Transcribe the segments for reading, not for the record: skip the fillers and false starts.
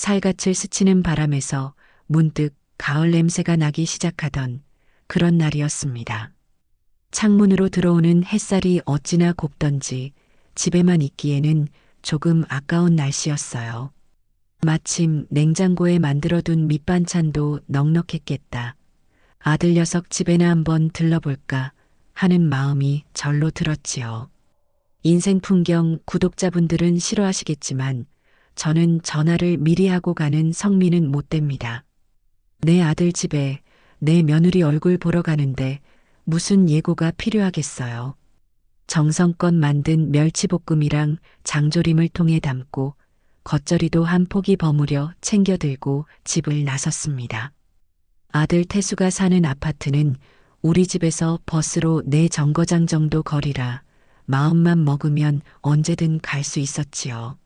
살갗을 스치는 바람에서 문득 가을 냄새가 나기 시작하던 그런 날이었습니다. 창문으로 들어오는 햇살이 어찌나 곱던지 집에만 있기에는 조금 아까운 날씨였어요. 마침 냉장고에 만들어둔 밑반찬도 넉넉했겠다. 아들 녀석 집에나 한번 들러볼까 하는 마음이 절로 들었지요. 인생 풍경 구독자분들은 싫어하시겠지만 저는 전화를 미리 하고 가는 성미는 못 됩니다. 내 아들 집에 내 며느리 얼굴 보러 가는데 무슨 예고가 필요하겠어요. 정성껏 만든 멸치볶음이랑 장조림을 통에 담고 겉절이도 한 포기 버무려 챙겨 들고 집을 나섰습니다. 아들 태수가 사는 아파트는 우리 집에서 버스로 4정거장 정도 거리라 마음만 먹으면 언제든 갈 수 있었지요.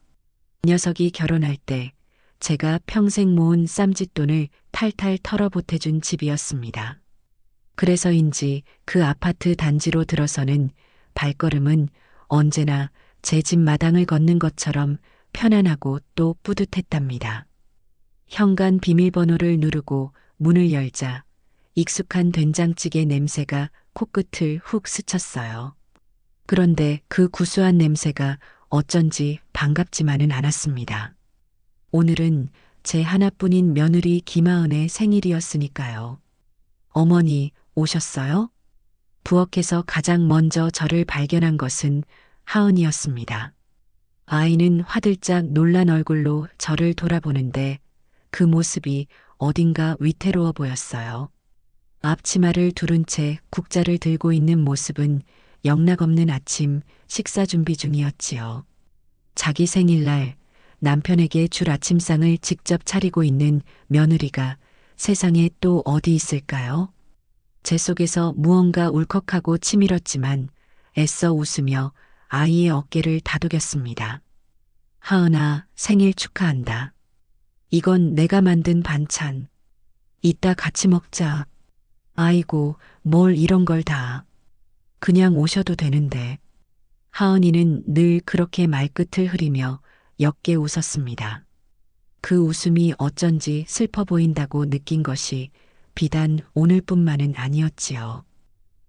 녀석이 결혼할 때 제가 평생 모은 쌈짓돈을 탈탈 털어 보태준 집이었습니다. 그래서인지 그 아파트 단지로 들어서는 발걸음은 언제나 제 집 마당을 걷는 것처럼 편안하고 또 뿌듯했답니다. 현관 비밀번호를 누르고 문을 열자 익숙한 된장찌개 냄새가 코끝을 훅 스쳤어요. 그런데 그 구수한 냄새가 어쩐지 반갑지만은 않았습니다. 오늘은 제 하나뿐인 며느리 김하은의 생일이었으니까요. 어머니 오셨어요? 부엌에서 가장 먼저 저를 발견한 것은 하은이었습니다. 아이는 화들짝 놀란 얼굴로 저를 돌아보는데 그 모습이 어딘가 위태로워 보였어요. 앞치마를 두른 채 국자를 들고 있는 모습은 영락없는 아침 식사 준비 중이었지요. 자기 생일날 남편에게 줄 아침상을 직접 차리고 있는 며느리가 세상에 또 어디 있을까요? 제 속에서 무언가 울컥하고 치밀었지만 애써 웃으며 아이의 어깨를 다독였습니다. 하은아, 생일 축하한다. 이건 내가 만든 반찬. 이따 같이 먹자. 아이고, 뭘 이런 걸 다. 그냥 오셔도 되는데. 하은이는 늘 그렇게 말끝을 흐리며 옅게 웃었습니다. 그 웃음이 어쩐지 슬퍼 보인다고 느낀 것이 비단 오늘뿐만은 아니었지요.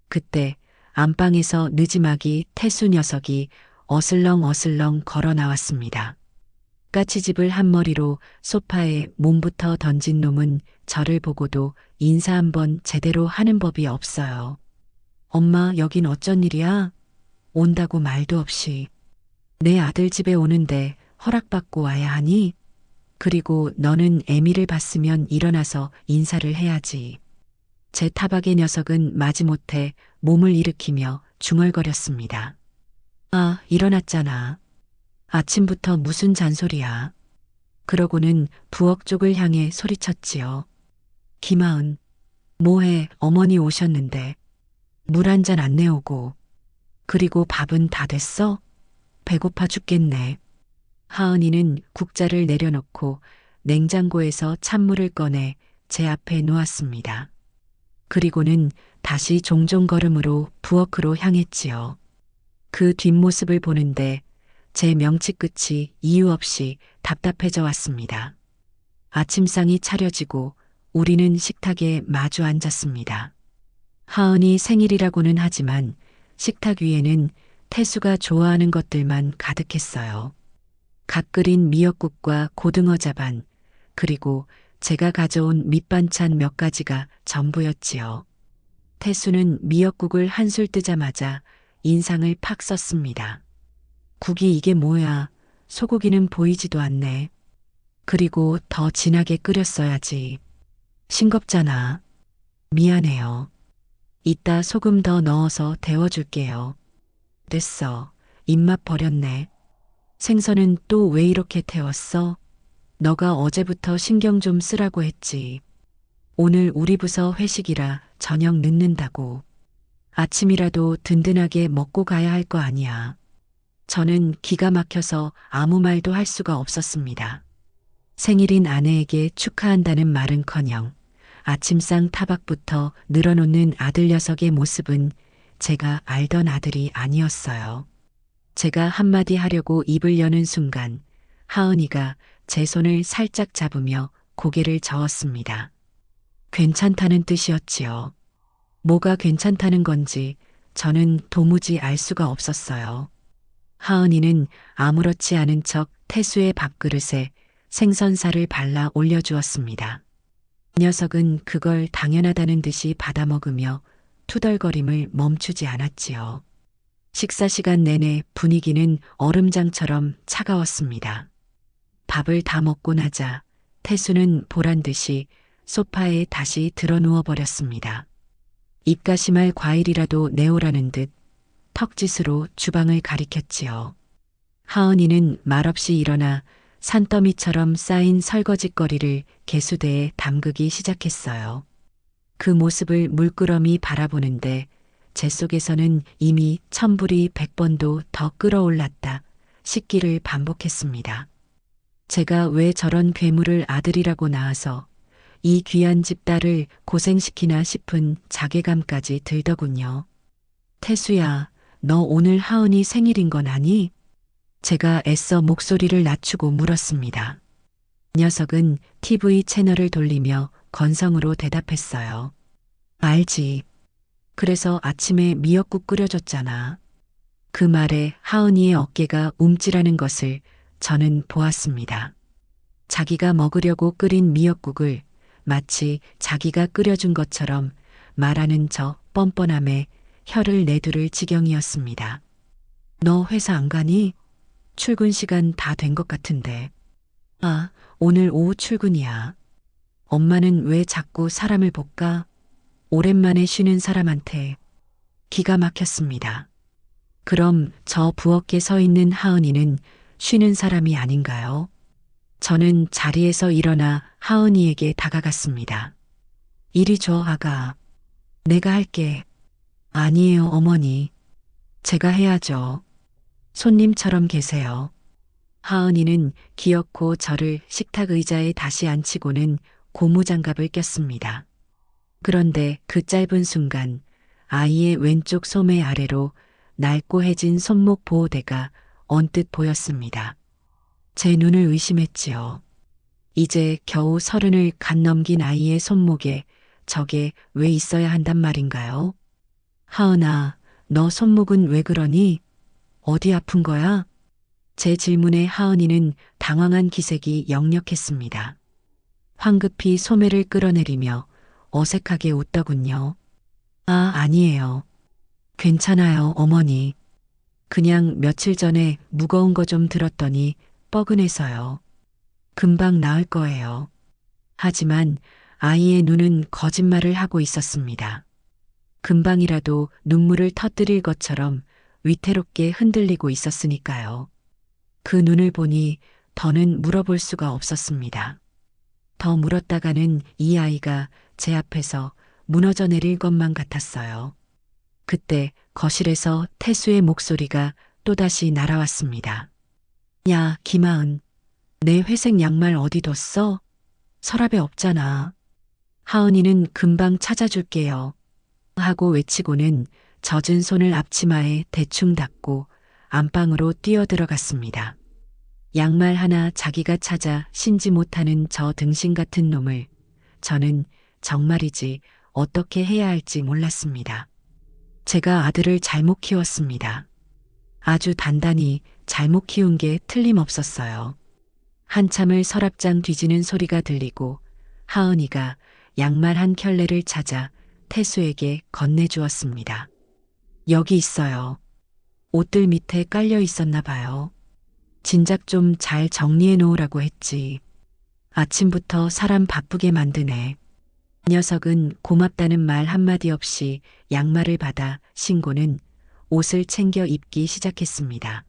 그때 안방에서 느지막이 태수 녀석이 어슬렁어슬렁 걸어 나왔습니다. 까치집을 한 머리로 소파에 몸부터 던진 놈은 저를 보고도 인사 한번 제대로 하는 법이 없어요. 엄마, 여긴 어쩐 일이야? 온다고 말도 없이. 내 아들 집에 오는데 허락받고 와야 하니? 그리고 너는 애미를 봤으면 일어나서 인사를 해야지. 제 타박의 녀석은 마지못해 몸을 일으키며 중얼거렸습니다. 아, 일어났잖아. 아침부터 무슨 잔소리야. 그러고는 부엌 쪽을 향해 소리쳤지요. 김하은, 뭐해, 어머니 오셨는데. 물 한 잔 안 내오고. 그리고 밥은 다 됐어? 배고파 죽겠네. 하은이는 국자를 내려놓고 냉장고에서 찬물을 꺼내 제 앞에 놓았습니다. 그리고는 다시 종종 걸음으로 부엌으로 향했지요. 그 뒷모습을 보는데 제 명치 끝이 이유 없이 답답해져 왔습니다. 아침상이 차려지고 우리는 식탁에 마주 앉았습니다. 하은이 생일이라고는 하지만 식탁 위에는 태수가 좋아하는 것들만 가득했어요. 갓 끓인 미역국과 고등어 자반, 그리고 제가 가져온 밑반찬 몇 가지가 전부였지요. 태수는 미역국을 한술 뜨자마자 인상을 팍 썼습니다. 국이 이게 뭐야? 소고기는 보이지도 않네. 그리고 더 진하게 끓였어야지. 싱겁잖아. 미안해요. 이따 소금 더 넣어서 데워줄게요. 됐어. 입맛 버렸네. 생선은 또 왜 이렇게 태웠어? 너가 어제부터 신경 좀 쓰라고 했지. 오늘 우리 부서 회식이라 저녁 늦는다고. 아침이라도 든든하게 먹고 가야 할 거 아니야. 저는 기가 막혀서 아무 말도 할 수가 없었습니다. 생일인 아내에게 축하한다는 말은커녕 아침상 타박부터 늘어놓는 아들 녀석의 모습은 제가 알던 아들이 아니었어요. 제가 한마디 하려고 입을 여는 순간 하은이가 제 손을 살짝 잡으며 고개를 저었습니다. 괜찮다는 뜻이었지요. 뭐가 괜찮다는 건지 저는 도무지 알 수가 없었어요. 하은이는 아무렇지 않은 척 태수의 밥그릇에 생선살을 발라 올려주었습니다. 녀석은 그걸 당연하다는 듯이 받아먹으며 투덜거림을 멈추지 않았지요. 식사 시간 내내 분위기는 얼음장처럼 차가웠습니다. 밥을 다 먹고 나자 태수는 보란 듯이 소파에 다시 드러누워 버렸습니다. 입가심할 과일이라도 내오라는 듯 턱짓으로 주방을 가리켰지요. 하은이는 말없이 일어나 산더미처럼 쌓인 설거짓거리를 개수대에 담그기 시작했어요. 그 모습을 물끄러미 바라보는데 제 속에서는 이미 천불이 100번도 더 끓어올랐다 식기를 반복했습니다. 제가 왜 저런 괴물을 아들이라고 낳아서 이 귀한 집 딸을 고생시키나 싶은 자괴감까지 들더군요. 태수야, 너 오늘 하은이 생일인 건 아니? 제가 애써 목소리를 낮추고 물었습니다. 녀석은 TV 채널을 돌리며 건성으로 대답했어요. 알지. 그래서 아침에 미역국 끓여줬잖아. 그 말에 하은이의 어깨가 움찔하는 것을 저는 보았습니다. 자기가 먹으려고 끓인 미역국을 마치 자기가 끓여준 것처럼 말하는 저 뻔뻔함에 혀를 내두를 지경이었습니다. 너 회사 안 가니? 출근 시간 다 된 것 같은데. 아, 오늘 오후 출근이야. 엄마는 왜 자꾸 사람을 볶아? 오랜만에 쉬는 사람한테. 기가 막혔습니다. 그럼 저 부엌에 서 있는 하은이는 쉬는 사람이 아닌가요? 저는 자리에서 일어나 하은이에게 다가갔습니다. 이리 줘, 아가. 내가 할게. 아니에요, 어머니. 제가 해야죠. 손님처럼 계세요. 하은이는 기어코 저를 식탁 의자에 다시 앉히고는 고무장갑을 꼈습니다. 그런데 그 짧은 순간 아이의 왼쪽 소매 아래로 낡고해진 손목 보호대가 언뜻 보였습니다. 제 눈을 의심했지요. 이제 겨우 30을 갓 넘긴 아이의 손목에 저게 왜 있어야 한단 말인가요? 하은아, 너 손목은 왜 그러니? 어디 아픈 거야? 제 질문에 하은이는 당황한 기색이 역력했습니다. 황급히 소매를 끌어내리며 어색하게 웃더군요. 아, 아니에요. 괜찮아요, 어머니. 그냥 며칠 전에 무거운 거 좀 들었더니 뻐근해서요. 금방 나을 거예요. 하지만 아이의 눈은 거짓말을 하고 있었습니다. 금방이라도 눈물을 터뜨릴 것처럼 위태롭게 흔들리고 있었으니까요. 그 눈을 보니 더는 물어볼 수가 없었습니다. 더 물었다가는 이 아이가 제 앞에서 무너져 내릴 것만 같았어요. 그때 거실에서 태수의 목소리가 또다시 날아왔습니다. 야, 김하은, 내 회색 양말 어디 뒀어? 서랍에 없잖아. 하은이는 금방 찾아줄게요. 하고 외치고는 젖은 손을 앞치마에 대충 닦고 안방으로 뛰어들어갔습니다. 양말 하나 자기가 찾아 신지 못하는 저 등신 같은 놈을 저는 정말이지 어떻게 해야 할지 몰랐습니다. 제가 아들을 잘못 키웠습니다. 아주 단단히 잘못 키운 게 틀림없었어요. 한참을 서랍장 뒤지는 소리가 들리고 하은이가 양말 한 켤레를 찾아 태수에게 건네주었습니다. 여기 있어요. 옷들 밑에 깔려 있었나 봐요. 진작 좀 잘 정리해 놓으라고 했지. 아침부터 사람 바쁘게 만드네. 녀석은 고맙다는 말 한마디 없이 양말을 받아 신고는 옷을 챙겨 입기 시작했습니다.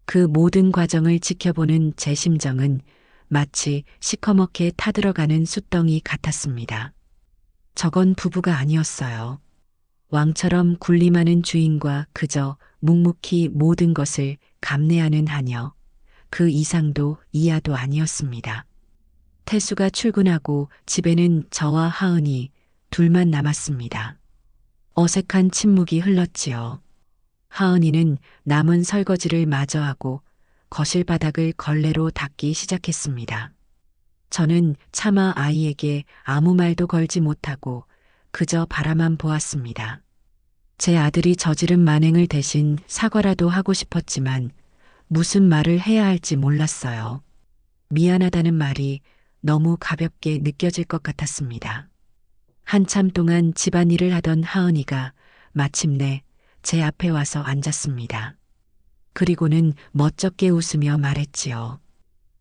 그 모든 과정을 지켜보는 제 심정은 마치 시커멓게 타들어가는 숫덩이 같았습니다. 저건 부부가 아니었어요. 왕처럼 군림하는 주인과 그저 묵묵히 모든 것을 감내하는 하녀, 그 이상도 이하도 아니었습니다. 태수가 출근하고 집에는 저와 하은이 둘만 남았습니다. 어색한 침묵이 흘렀지요. 하은이는 남은 설거지를 마저 하고 거실 바닥을 걸레로 닦기 시작했습니다. 저는 차마 아이에게 아무 말도 걸지 못하고 그저 바라만 보았습니다. 제 아들이 저지른 만행을 대신 사과라도 하고 싶었지만 무슨 말을 해야 할지 몰랐어요. 미안하다는 말이 너무 가볍게 느껴질 것 같았습니다. 한참 동안 집안일을 하던 하은이가 마침내 제 앞에 와서 앉았습니다. 그리고는 멋쩍게 웃으며 말했지요.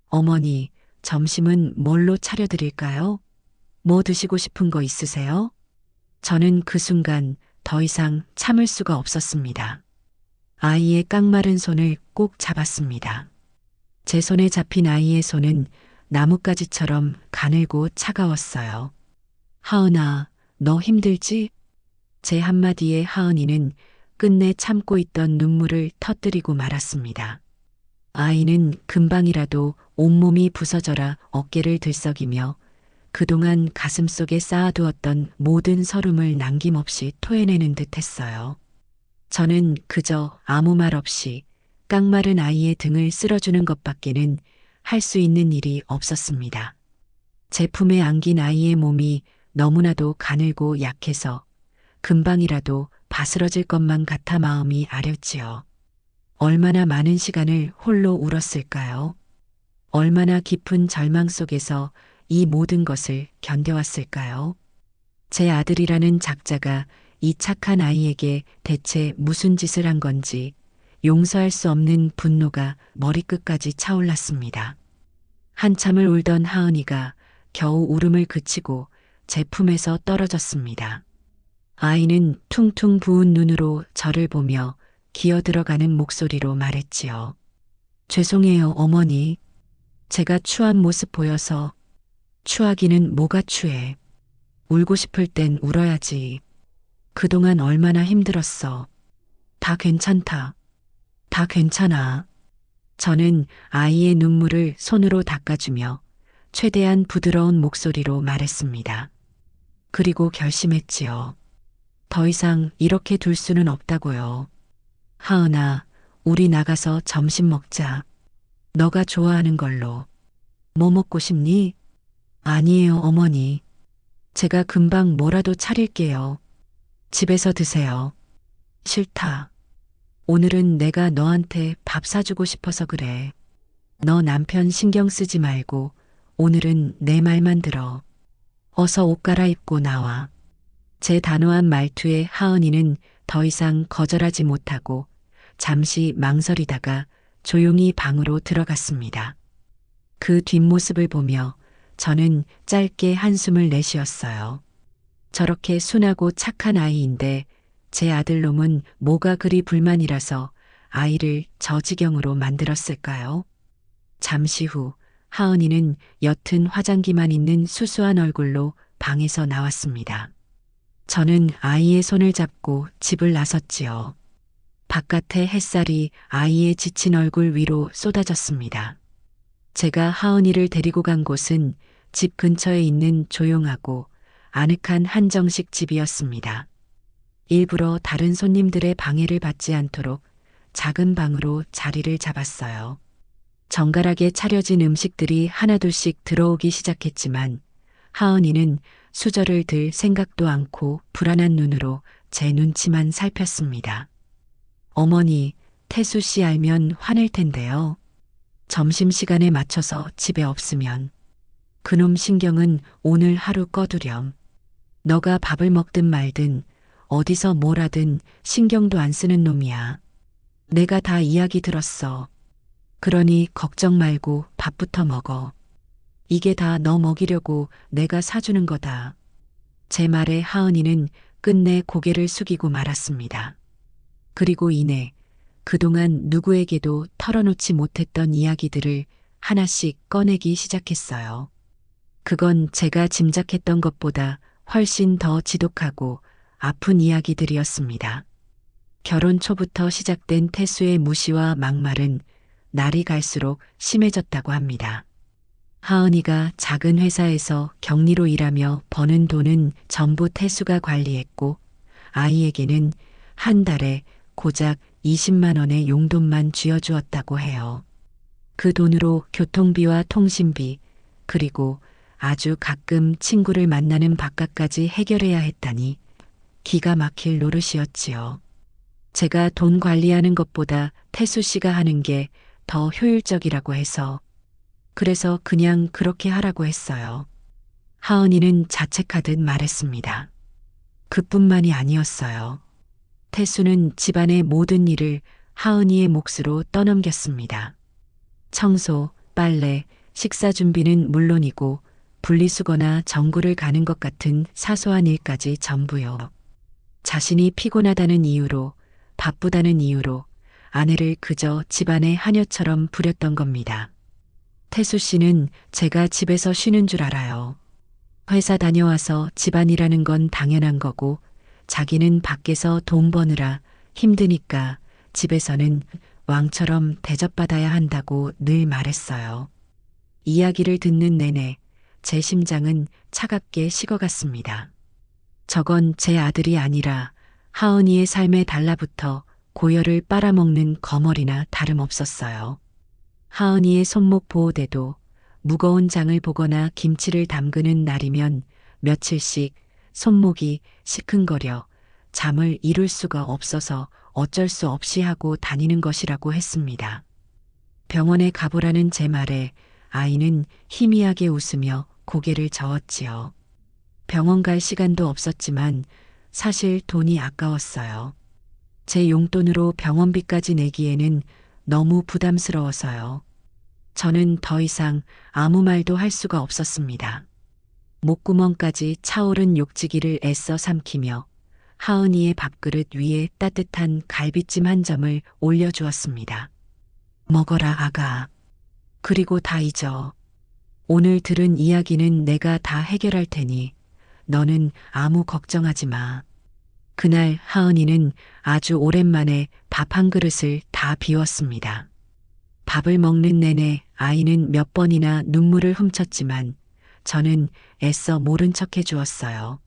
어머니, 점심은 뭘로 차려드릴까요? 뭐 드시고 싶은 거 있으세요? 저는 그 순간 더 이상 참을 수가 없었습니다. 아이의 깡마른 손을 꼭 잡았습니다. 제 손에 잡힌 아이의 손은 나뭇가지처럼 가늘고 차가웠어요. 하은아, 너 힘들지? 제 한마디에 하은이는 끝내 참고 있던 눈물을 터뜨리고 말았습니다. 아이는 금방이라도 온몸이 부서져라 어깨를 들썩이며 그동안 가슴속에 쌓아두었던 모든 서름을 남김없이 토해내는 듯 했어요. 저는 그저 아무 말 없이 깡마른 아이의 등을 쓸어주는 것밖에는 할 수 있는 일이 없었습니다. 제 품에 안긴 아이의 몸이 너무나도 가늘고 약해서 금방이라도 바스러질 것만 같아 마음이 아렸지요. 얼마나 많은 시간을 홀로 울었을까요? 얼마나 깊은 절망 속에서 이 모든 것을 견뎌왔을까요? 제 아들이라는 작자가 이 착한 아이에게 대체 무슨 짓을 한 건지 용서할 수 없는 분노가 머리끝까지 차올랐습니다. 한참을 울던 하은이가 겨우 울음을 그치고 제 품에서 떨어졌습니다. 아이는 퉁퉁 부은 눈으로 저를 보며 기어들어가는 목소리로 말했지요. 죄송해요, 어머니. 제가 추한 모습 보여서. 추하기는 뭐가 추해. 울고 싶을 땐 울어야지. 그동안 얼마나 힘들었어. 다 괜찮다. 다 괜찮아. 저는 아이의 눈물을 손으로 닦아주며 최대한 부드러운 목소리로 말했습니다. 그리고 결심했지요. 더 이상 이렇게 둘 수는 없다고요. 하은아, 우리 나가서 점심 먹자. 너가 좋아하는 걸로. 뭐 먹고 싶니? 아니에요, 어머니. 제가 금방 뭐라도 차릴게요. 집에서 드세요. 싫다. 오늘은 내가 너한테 밥 사주고 싶어서 그래. 너 남편 신경 쓰지 말고 오늘은 내 말만 들어. 어서 옷 갈아입고 나와. 제 단호한 말투에 하은이는 더 이상 거절하지 못하고 잠시 망설이다가 조용히 방으로 들어갔습니다. 그 뒷모습을 보며 저는 짧게 한숨을 내쉬었어요. 저렇게 순하고 착한 아이인데 제 아들놈은 뭐가 그리 불만이라서 아이를 저 지경으로 만들었을까요? 잠시 후 하은이는 옅은 화장기만 있는 수수한 얼굴로 방에서 나왔습니다. 저는 아이의 손을 잡고 집을 나섰지요. 바깥의 햇살이 아이의 지친 얼굴 위로 쏟아졌습니다. 제가 하은이를 데리고 간 곳은 집 근처에 있는 조용하고 아늑한 한정식 집이었습니다. 일부러 다른 손님들의 방해를 받지 않도록 작은 방으로 자리를 잡았어요. 정갈하게 차려진 음식들이 하나둘씩 들어오기 시작했지만 하은이는 수저를 들 생각도 않고 불안한 눈으로 제 눈치만 살폈습니다. 어머니, 태수 씨 알면 화낼 텐데요. 점심시간에 맞춰서 집에 없으면. 그놈 신경은 오늘 하루 꺼두렴. 너가 밥을 먹든 말든 어디서 뭘 하든 신경도 안 쓰는 놈이야. 내가 다 이야기 들었어. 그러니 걱정 말고 밥부터 먹어. 이게 다 너 먹이려고 내가 사주는 거다. 제 말에 하은이는 끝내 고개를 숙이고 말았습니다. 그리고 이내 그동안 누구에게도 털어놓지 못했던 이야기들을 하나씩 꺼내기 시작했어요. 그건 제가 짐작했던 것보다 훨씬 더 지독하고 아픈 이야기들이었습니다. 결혼 초부터 시작된 태수의 무시와 막말은 날이 갈수록 심해졌다고 합니다. 하은이가 작은 회사에서 격리로 일하며 버는 돈은 전부 태수가 관리했고 아이에게는 한 달에 고작 20만 원의 용돈만 쥐어주었다고 해요. 그 돈으로 교통비와 통신비, 그리고 아주 가끔 친구를 만나는 밥값까지 해결해야 했다니 기가 막힐 노릇이었지요. 제가 돈 관리하는 것보다 태수 씨가 하는 게 더 효율적이라고 해서 그래서 그냥 그렇게 하라고 했어요. 하은이는 자책하듯 말했습니다. 그뿐만이 아니었어요. 태수는 집안의 모든 일을 하은이의 몫으로 떠넘겼습니다. 청소, 빨래, 식사 준비는 물론이고 분리수거나 정구를 가는 것 같은 사소한 일까지 전부요. 자신이 피곤하다는 이유로, 바쁘다는 이유로 아내를 그저 집안의 하녀처럼 부렸던 겁니다. 태수 씨는 제가 집에서 쉬는 줄 알아요. 회사 다녀와서 집안이라는 건 당연한 거고 자기는 밖에서 돈 버느라 힘드니까 집에서는 왕처럼 대접받아야 한다고 늘 말했어요. 이야기를 듣는 내내 제 심장은 차갑게 식어갔습니다. 저건 제 아들이 아니라 하은이의 삶에 달라붙어 고열을 빨아먹는 거머리나 다름없었어요. 하은이의 손목 보호대도 무거운 장을 보거나 김치를 담그는 날이면 며칠씩 손목이 시큰거려 잠을 이룰 수가 없어서 어쩔 수 없이 하고 다니는 것이라고 했습니다. 병원에 가보라는 제 말에 아이는 희미하게 웃으며 고개를 저었지요. 병원 갈 시간도 없었지만 사실 돈이 아까웠어요. 제 용돈으로 병원비까지 내기에는 너무 부담스러워서요. 저는 더 이상 아무 말도 할 수가 없었습니다. 목구멍까지 차오른 욕지기를 애써 삼키며 하은이의 밥그릇 위에 따뜻한 갈비찜 한 점을 올려주었습니다. 먹어라, 아가. 그리고 다 잊어. 오늘 들은 이야기는 내가 다 해결할 테니 너는 아무 걱정하지 마. 그날 하은이는 아주 오랜만에 밥 한 그릇을 다 비웠습니다. 밥을 먹는 내내 아이는 몇 번이나 눈물을 훔쳤지만 저는 애써 모른 척 해주었어요.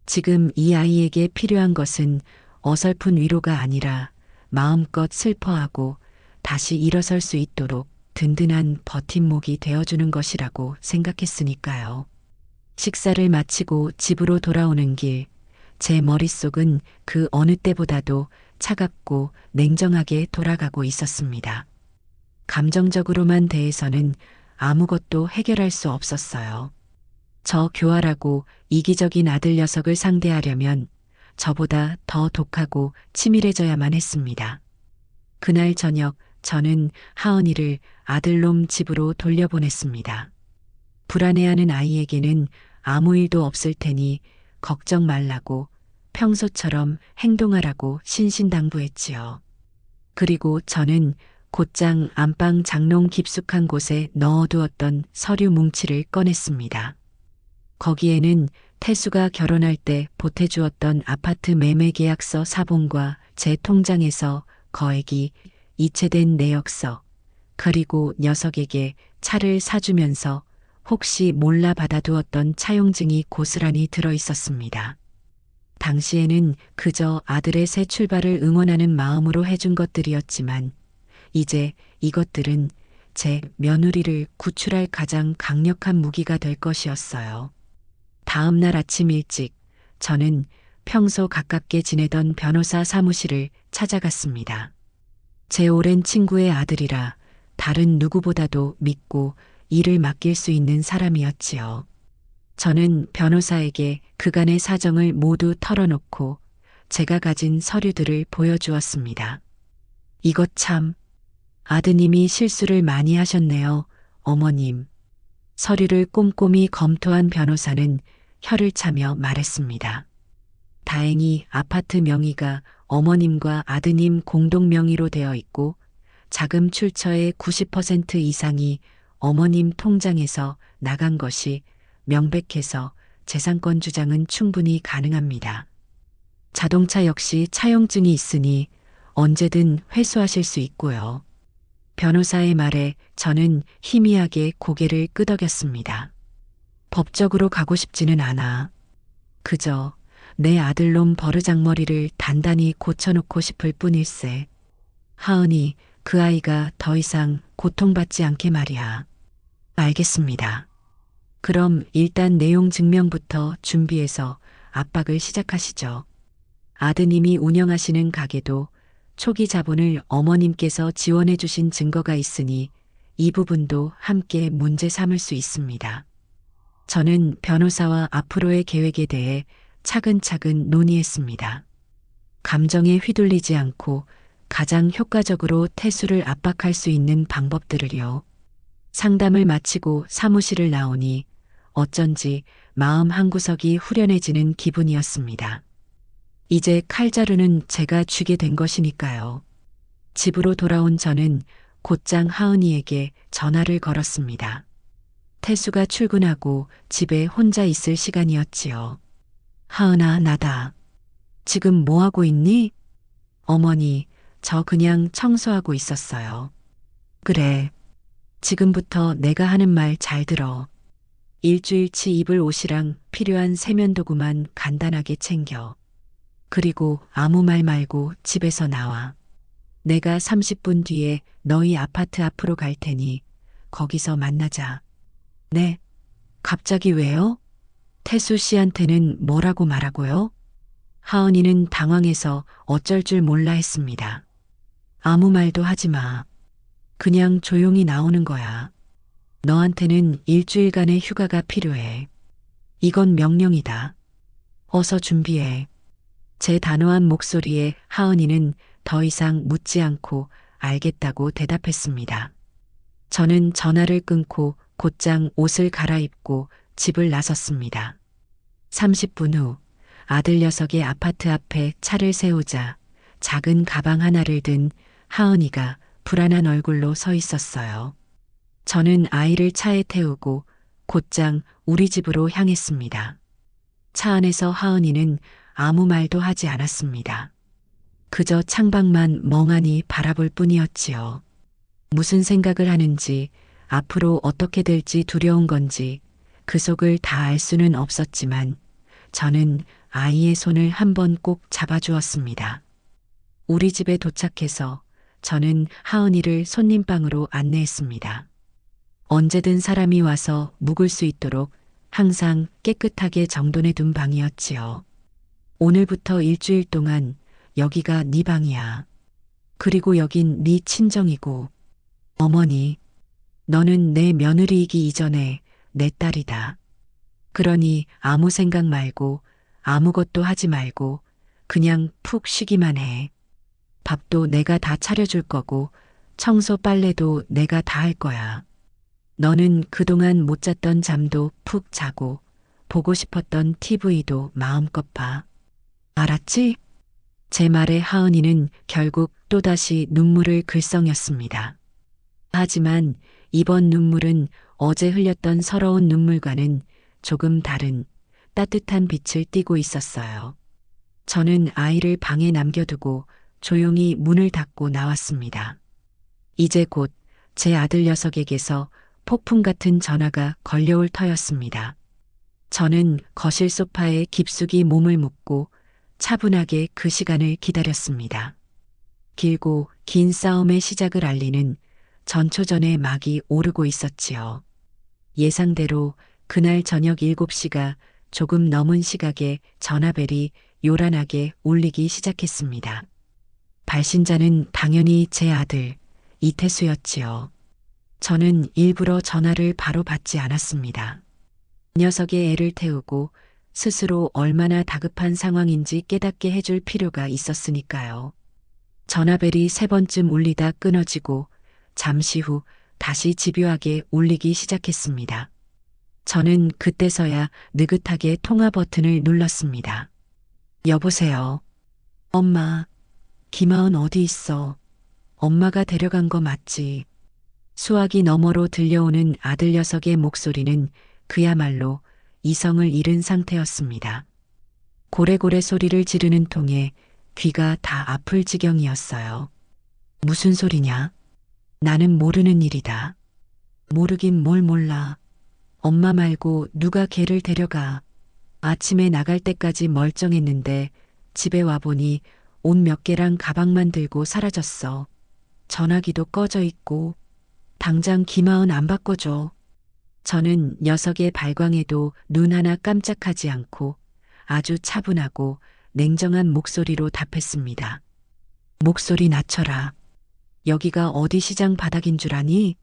지금 이 아이에게 필요한 것은 어설픈 위로가 아니라 마음껏 슬퍼하고 다시 일어설 수 있도록 든든한 버팀목이 되어주는 것이라고 생각했으니까요. 식사를 마치고 집으로 돌아오는 길, 제 머릿속은 그 어느 때보다도 차갑고 냉정하게 돌아가고 있었습니다. 감정적으로만 대해서는 아무것도 해결할 수 없었어요. 저 교활하고 이기적인 아들 녀석을 상대하려면 저보다 더 독하고 치밀해져야만 했습니다. 그날 저녁 저는 하은이를 아들놈 집으로 돌려보냈습니다. 불안해하는 아이에게는 아무 일도 없을 테니 걱정 말라고 평소처럼 행동하라고 신신당부했지요. 그리고 저는 곧장 안방 장롱 깊숙한 곳에 넣어두었던 서류 뭉치를 꺼냈습니다. 거기에는 태수가 결혼할 때 보태주었던 아파트 매매 계약서 사본과 제 통장에서 거액이 이체된 내역서, 그리고 녀석에게 차를 사주면서 혹시 몰라 받아두었던 차용증이 고스란히 들어 있었습니다. 당시에는 그저 아들의 새 출발을 응원하는 마음으로 해준 것들이었지만 이제 이것들은 제 며느리를 구출할 가장 강력한 무기가 될 것이었어요. 다음 날 아침 일찍 저는 평소 가깝게 지내던 변호사 사무실을 찾아갔습니다. 제 오랜 친구의 아들이라 다른 누구보다도 믿고 일을 맡길 수 있는 사람이었지요. 저는 변호사에게 그간의 사정을 모두 털어놓고 제가 가진 서류들을 보여주었습니다. 이것 참, 아드님이 실수를 많이 하셨네요, 어머님. 서류를 꼼꼼히 검토한 변호사는 혀를 차며 말했습니다. 다행히 아파트 명의가 어머님과 아드님 공동 명의로 되어 있고 자금 출처의 90% 이상이 어머님 통장에서 나간 것이 명백해서 재산권 주장은 충분히 가능합니다. 자동차 역시 차용증이 있으니 언제든 회수하실 수 있고요. 변호사의 말에 저는 희미하게 고개를 끄덕였습니다. 법적으로 가고 싶지는 않아. 그저 내 아들놈 버르장머리를 단단히 고쳐놓고 싶을 뿐일세. 하은이 그 아이가 더 이상 고통받지 않게 말이야. 알겠습니다. 그럼 일단 내용 증명부터 준비해서 압박을 시작하시죠. 아드님이 운영하시는 가게도 초기 자본을 어머님께서 지원해 주신 증거가 있으니 이 부분도 함께 문제 삼을 수 있습니다. 저는 변호사와 앞으로의 계획에 대해 차근차근 논의했습니다. 감정에 휘둘리지 않고 가장 효과적으로 태수를 압박할 수 있는 방법들을요. 상담을 마치고 사무실을 나오니 어쩐지 마음 한구석이 후련해지는 기분이었습니다. 이제 칼자루는 제가 쥐게 된 것이니까요. 집으로 돌아온 저는 곧장 하은이에게 전화를 걸었습니다. 태수가 출근하고 집에 혼자 있을 시간이었지요. 하은아, 나다. 지금 뭐 하고 있니? 어머니, 저 그냥 청소하고 있었어요. 그래. 지금부터 내가 하는 말 잘 들어. 일주일치 입을 옷이랑 필요한 세면도구만 간단하게 챙겨. 그리고 아무 말 말고 집에서 나와. 내가 30분 뒤에 너희 아파트 앞으로 갈 테니 거기서 만나자. 네. 갑자기 왜요? 태수 씨한테는 뭐라고 말하고요? 하은이는 당황해서 어쩔 줄 몰라 했습니다. 아무 말도 하지 마. 그냥 조용히 나오는 거야. 너한테는 일주일간의 휴가가 필요해. 이건 명령이다. 어서 준비해. 제 단호한 목소리에 하은이는 더 이상 묻지 않고 알겠다고 대답했습니다. 저는 전화를 끊고 곧장 옷을 갈아입고 집을 나섰습니다. 30분 후 아들 녀석의 아파트 앞에 차를 세우자 작은 가방 하나를 든 하은이가 불안한 얼굴로 서 있었어요. 저는 아이를 차에 태우고 곧장 우리 집으로 향했습니다. 차 안에서 하은이는 아무 말도 하지 않았습니다. 그저 창밖만 멍하니 바라볼 뿐이었지요. 무슨 생각을 하는지, 앞으로 어떻게 될지 두려운 건지 그 속을 다 알 수는 없었지만 저는 아이의 손을 한번 꼭 잡아주었습니다. 우리 집에 도착해서 저는 하은이를 손님방으로 안내했습니다. 언제든 사람이 와서 묵을 수 있도록 항상 깨끗하게 정돈해 둔 방이었지요. 오늘부터 일주일 동안 여기가 네 방이야. 그리고 여긴 네 친정이고, 어머니, 너는 내 며느리이기 이전에 내 딸이다. 그러니 아무 생각 말고 아무것도 하지 말고 그냥 푹 쉬기만 해. 밥도 내가 다 차려줄 거고 청소 빨래도 내가 다 할 거야. 너는 그동안 못 잤던 잠도 푹 자고 보고 싶었던 TV도 마음껏 봐. 알았지? 제 말에 하은이는 결국 또다시 눈물을 글썽였습니다. 하지만 이번 눈물은 어제 흘렸던 서러운 눈물과는 조금 다른 따뜻한 빛을 띠고 있었어요. 저는 아이를 방에 남겨두고 조용히 문을 닫고 나왔습니다. 이제 곧 제 아들 녀석에게서 폭풍 같은 전화가 걸려올 터였습니다. 저는 거실 소파에 깊숙이 몸을 묻고 차분하게 그 시간을 기다렸습니다. 길고 긴 싸움의 시작을 알리는 전초전의 막이 오르고 있었지요. 예상대로 그날 저녁 7시가 조금 넘은 시각에 전화벨이 요란하게 울리기 시작했습니다. 발신자는 당연히 제 아들 이태수였지요. 저는 일부러 전화를 바로 받지 않았습니다. 녀석의 애를 태우고 스스로 얼마나 다급한 상황인지 깨닫게 해줄 필요가 있었으니까요. 전화벨이 3번쯤 울리다 끊어지고 잠시 후 다시 집요하게 울리기 시작했습니다. 저는 그때서야 느긋하게 통화 버튼을 눌렀습니다. 여보세요. 엄마, 김하은 어디 있어? 엄마가 데려간 거 맞지? 수화기 너머로 들려오는 아들 녀석의 목소리는 그야말로 이성을 잃은 상태였습니다. 고래고래 소리를 지르는 통에 귀가 다 아플 지경이었어요. 무슨 소리냐? 나는 모르는 일이다. 모르긴 뭘 몰라. 엄마 말고 누가 걔를 데려가. 아침에 나갈 때까지 멀쩡했는데 집에 와보니 옷 몇 개랑 가방만 들고 사라졌어. 전화기도 꺼져 있고 당장 김하은 안 바꿔줘. 저는 녀석의 발광에도 눈 하나 깜짝하지 않고 아주 차분하고 냉정한 목소리로 답했습니다. 목소리 낮춰라. 여기가 어디 시장 바닥인 줄 아니?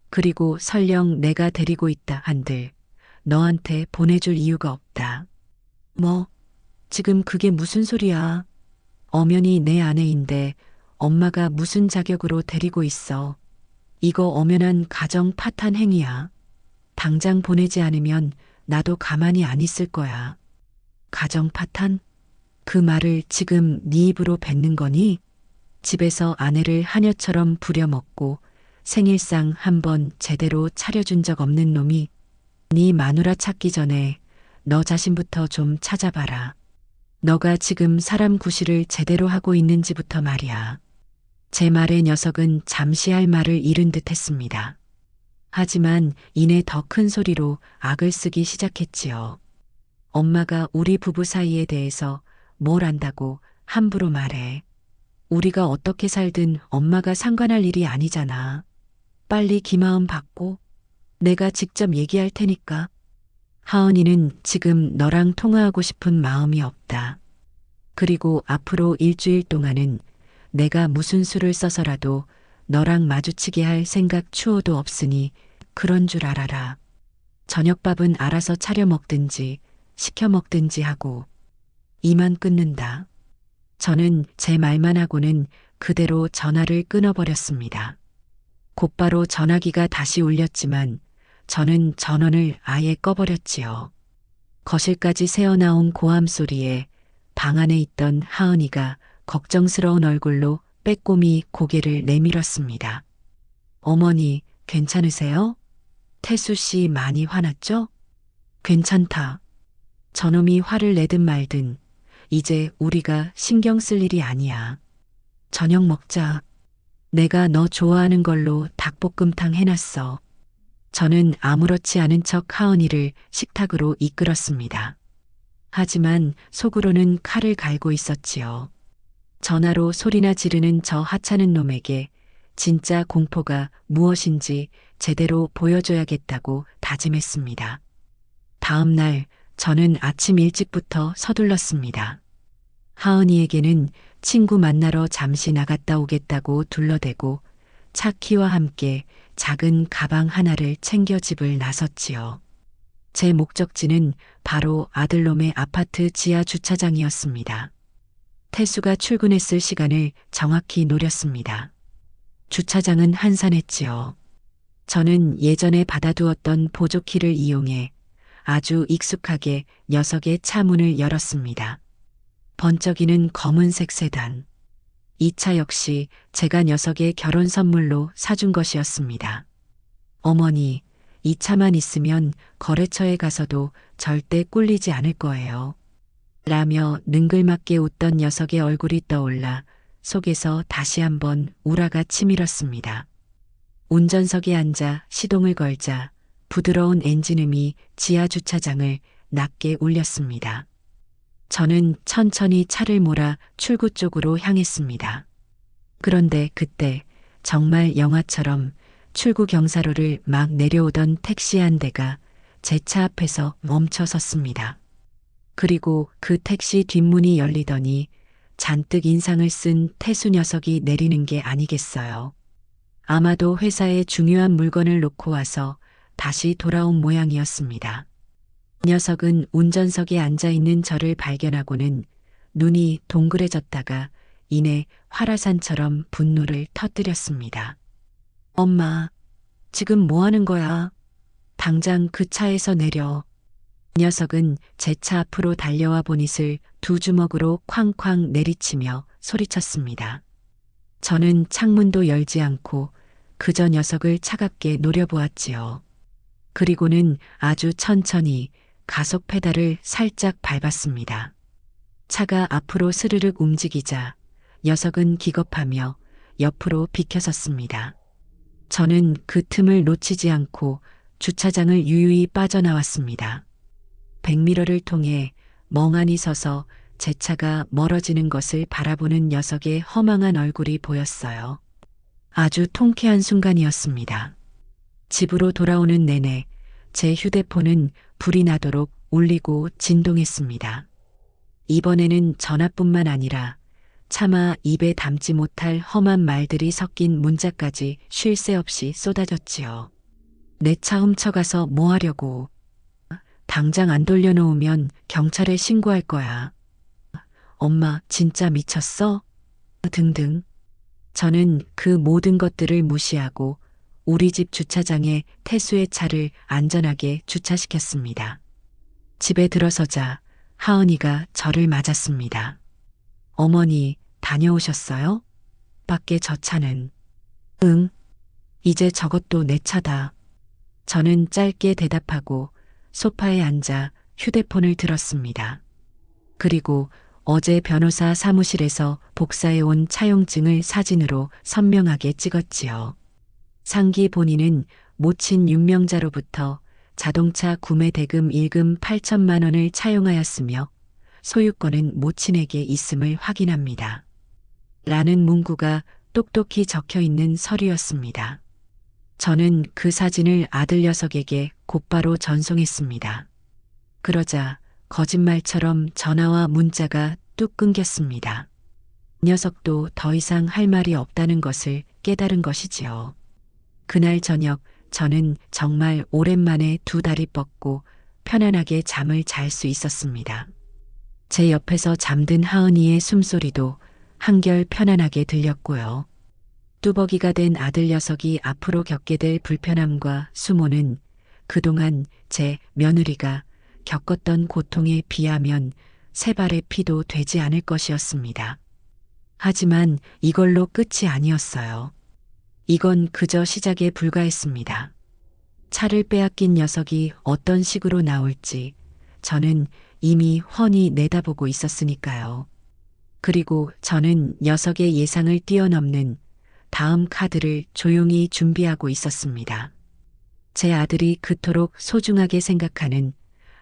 그리고 설령 내가 데리고 있다 한들 너한테 보내줄 이유가 없다. 뭐, 지금 그게 무슨 소리야? 엄연히 내 아내인데 엄마가 무슨 자격으로 데리고 있어. 이거 엄연한 가정 파탄 행위야. 당장 보내지 않으면 나도 가만히 안 있을 거야. 가정 파탄? 그 말을 지금 네 입으로 뱉는 거니? 집에서 아내를 하녀처럼 부려먹고 생일상 한번 제대로 차려준 적 없는 놈이 네 마누라 찾기 전에 너 자신부터 좀 찾아봐라. 너가 지금 사람 구실을 제대로 하고 있는지부터 말이야. 제 말에 녀석은 잠시 할 말을 잃은 듯 했습니다. 하지만 이내 더 큰 소리로 악을 쓰기 시작했지요. 엄마가 우리 부부 사이에 대해서 뭘 안다고 함부로 말해. 우리가 어떻게 살든 엄마가 상관할 일이 아니잖아. 빨리 김하은 받고 내가 직접 얘기할 테니까. 하은이는 지금 너랑 통화하고 싶은 마음이 없다. 그리고 앞으로 일주일 동안은 내가 무슨 수를 써서라도 너랑 마주치게 할 생각 추호도 없으니 그런 줄 알아라. 저녁밥은 알아서 차려 먹든지 시켜 먹든지 하고. 이만 끊는다. 저는 제 말만 하고는 그대로 전화를 끊어버렸습니다. 곧바로 전화기가 다시 울렸지만 저는 전원을 아예 꺼버렸지요. 거실까지 새어나온 고함 소리에 방 안에 있던 하은이가 걱정스러운 얼굴로 빼꼼히 고개를 내밀었습니다. 어머니, 괜찮으세요? 태수 씨 많이 화났죠? 괜찮다. 저놈이 화를 내든 말든 이제 우리가 신경 쓸 일이 아니야. 저녁 먹자. 내가 너 좋아하는 걸로 닭볶음탕 해놨어. 저는 아무렇지 않은 척 하은이를 식탁으로 이끌었습니다. 하지만 속으로는 칼을 갈고 있었지요. 전화로 소리나 지르는 저 하찮은 놈에게 진짜 공포가 무엇인지 제대로 보여줘야겠다고 다짐했습니다. 다음 날 저는 아침 일찍부터 서둘렀습니다. 하은이에게는 친구 만나러 잠시 나갔다 오겠다고 둘러대고 차 키와 함께 작은 가방 하나를 챙겨 집을 나섰지요. 제 목적지는 바로 아들놈의 아파트 지하 주차장이었습니다. 태수가 출근했을 시간을 정확히 노렸습니다. 주차장은 한산했지요. 저는 예전에 받아두었던 보조키를 이용해 아주 익숙하게 녀석의 차 문을 열었습니다. 번쩍이는 검은색 세단. 이 차 역시 제가 녀석의 결혼 선물로 사준 것이었습니다. 어머니, 이 차만 있으면 거래처에 가서도 절대 꿀리지 않을 거예요. 라며 능글맞게 웃던 녀석의 얼굴이 떠올라 속에서 다시 한번 우라가 치밀었습니다. 운전석에 앉아 시동을 걸자 부드러운 엔진음이 지하 주차장을 낮게 울렸습니다. 저는 천천히 차를 몰아 출구 쪽으로 향했습니다. 그런데 그때 정말 영화처럼 출구 경사로를 막 내려오던 택시 한 대가 제 차 앞에서 멈춰 섰습니다. 그리고 그 택시 뒷문이 열리더니 잔뜩 인상을 쓴 태수 녀석이 내리는 게 아니겠어요. 아마도 회사에 중요한 물건을 놓고 와서 다시 돌아온 모양이었습니다. 녀석은 운전석에 앉아있는 저를 발견하고는 눈이 동그래졌다가 이내 화라산처럼 분노를 터뜨렸습니다. 엄마, 지금 뭐 하는 거야? 당장 그 차에서 내려. 녀석은 제 차 앞으로 달려와 보닛을 두 주먹으로 쾅쾅 내리치며 소리쳤습니다. 저는 창문도 열지 않고 그저 녀석을 차갑게 노려보았지요. 그리고는 아주 천천히 가속 페달을 살짝 밟았습니다. 차가 앞으로 스르륵 움직이자 녀석은 기겁하며 옆으로 비켜섰습니다. 저는 그 틈을 놓치지 않고 주차장을 유유히 빠져나왔습니다. 백미러를 통해 멍하니 서서 제 차가 멀어지는 것을 바라보는 녀석의 허망한 얼굴이 보였어요. 아주 통쾌한 순간이었습니다. 집으로 돌아오는 내내 제 휴대폰은 불이 나도록 울리고 진동했습니다. 이번에는 전화뿐만 아니라 차마 입에 담지 못할 험한 말들이 섞인 문자까지 쉴 새 없이 쏟아졌지요. 내 차 훔쳐가서 뭐 하려고. 당장 안 돌려놓으면 경찰에 신고할 거야. 엄마 진짜 미쳤어? 등등. 저는 그 모든 것들을 무시하고 우리 집 주차장에 태수의 차를 안전하게 주차시켰습니다. 집에 들어서자 하은이가 저를 맞았습니다. 어머니, 다녀오셨어요? 밖에 저 차는. 응. 이제 저것도 내 차다. 저는 짧게 대답하고 소파에 앉아 휴대폰을 들었습니다. 그리고 어제 변호사 사무실에서 복사해온 차용증을 사진으로 선명하게 찍었지요. 상기 본인은 모친 윤명자로부터 자동차 구매 대금 일금 8천만 원을 차용하였으며 소유권은 모친에게 있음을 확인합니다. 라는 문구가 똑똑히 적혀 있는 서류였습니다. 저는 그 사진을 아들 녀석에게 곧바로 전송했습니다. 그러자 거짓말처럼 전화와 문자가 뚝 끊겼습니다. 녀석도 더 이상 할 말이 없다는 것을 깨달은 것이지요. 그날 저녁 저는 정말 오랜만에 두 다리 뻗고 편안하게 잠을 잘 수 있었습니다. 제 옆에서 잠든 하은이의 숨소리도 한결 편안하게 들렸고요. 뚜벅이가 된 아들 녀석이 앞으로 겪게 될 불편함과 수모는 그동안 제 며느리가 겪었던 고통에 비하면 세 발의 피도 되지 않을 것이었습니다. 하지만 이걸로 끝이 아니었어요. 이건 그저 시작에 불과했습니다. 차를 빼앗긴 녀석이 어떤 식으로 나올지 저는 이미 훤히 내다보고 있었으니까요. 그리고 저는 녀석의 예상을 뛰어넘는 다음 카드를 조용히 준비하고 있었습니다. 제 아들이 그토록 소중하게 생각하는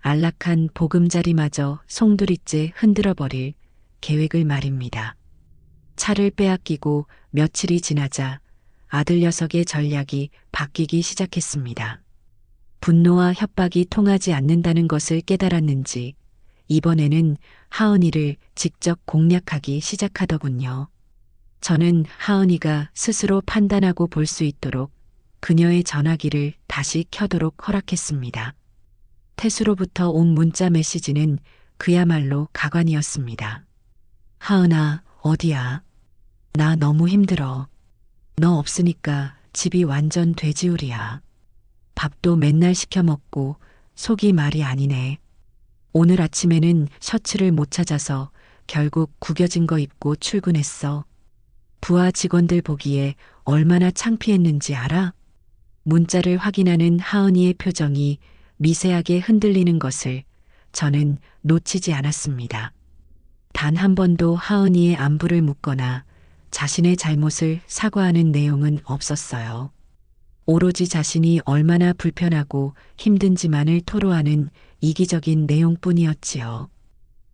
안락한 보금자리마저 송두리째 흔들어버릴 계획을 말입니다. 차를 빼앗기고 며칠이 지나자 아들 녀석의 전략이 바뀌기 시작했습니다. 분노와 협박이 통하지 않는다는 것을 깨달았는지 이번에는 하은이를 직접 공략하기 시작하더군요. 저는 하은이가 스스로 판단하고 볼 수 있도록 그녀의 전화기를 다시 켜도록 허락했습니다. 태수로부터 온 문자 메시지는 그야말로 가관이었습니다. 하은아, 어디야? 나 너무 힘들어. 너 없으니까 집이 완전 돼지우리야. 밥도 맨날 시켜 먹고 속이 말이 아니네. 오늘 아침에는 셔츠를 못 찾아서 결국 구겨진 거 입고 출근했어. 부하 직원들 보기에 얼마나 창피했는지 알아? 문자를 확인하는 하은이의 표정이 미세하게 흔들리는 것을 저는 놓치지 않았습니다. 단 한 번도 하은이의 안부를 묻거나 자신의 잘못을 사과하는 내용은 없었어요. 오로지 자신이 얼마나 불편하고 힘든지만을 토로하는 이기적인 내용뿐이었지요.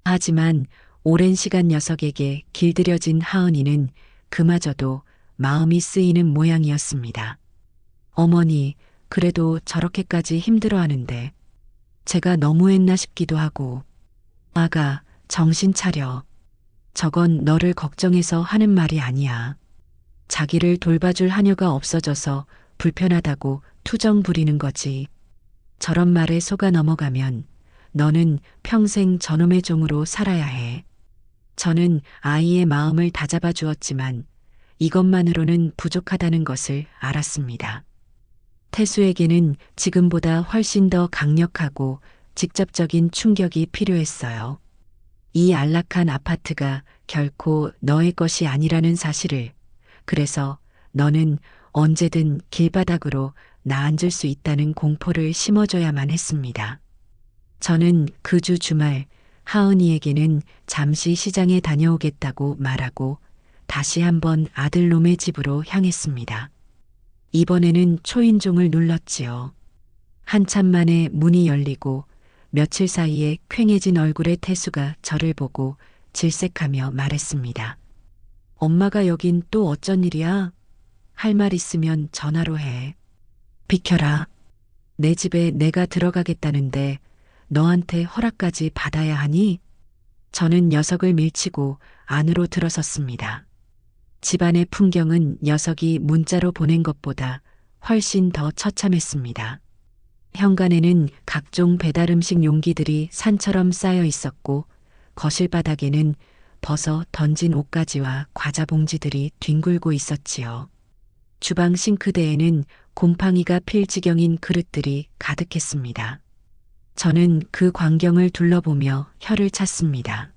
하지만 오랜 시간 녀석에게 길들여진 하은이는 그마저도 마음이 쓰이는 모양이었습니다. 어머니, 그래도 저렇게까지 힘들어하는데 제가 너무했나 싶기도 하고. 아가, 정신 차려. 저건 너를 걱정해서 하는 말이 아니야. 자기를 돌봐줄 하녀가 없어져서 불편하다고 투정 부리는 거지. 저런 말에 속아 넘어가면 너는 평생 저놈의 종으로 살아야 해. 저는 아이의 마음을 다잡아 주었지만 이것만으로는 부족하다는 것을 알았습니다. 태수에게는 지금보다 훨씬 더 강력하고 직접적인 충격이 필요했어요. 이 안락한 아파트가 결코 너의 것이 아니라는 사실을, 그래서 너는 언제든 길바닥으로 나앉을 수 있다는 공포를 심어줘야만 했습니다. 저는 그 주 주말 하은이에게는 잠시 시장에 다녀오겠다고 말하고 다시 한번 아들놈의 집으로 향했습니다. 이번에는 초인종을 눌렀지요. 한참 만에 문이 열리고 며칠 사이에 퀭해진 얼굴의 태수가 저를 보고 질색하며 말했습니다. 엄마가 여긴 또 어쩐 일이야? 할 말 있으면 전화로 해. 비켜라. 내 집에 내가 들어가겠다는데 너한테 허락까지 받아야 하니? 저는 녀석을 밀치고 안으로 들어섰습니다. 집안의 풍경은 녀석이 문자로 보낸 것보다 훨씬 더 처참했습니다. 현관에는 각종 배달음식 용기들이 산처럼 쌓여 있었고 거실 바닥에는 벗어 던진 옷가지와 과자 봉지들이 뒹굴고 있었지요. 주방 싱크대에는 곰팡이가 필 지경인 그릇들이 가득했습니다. 저는 그 광경을 둘러보며 혀를 찼습니다.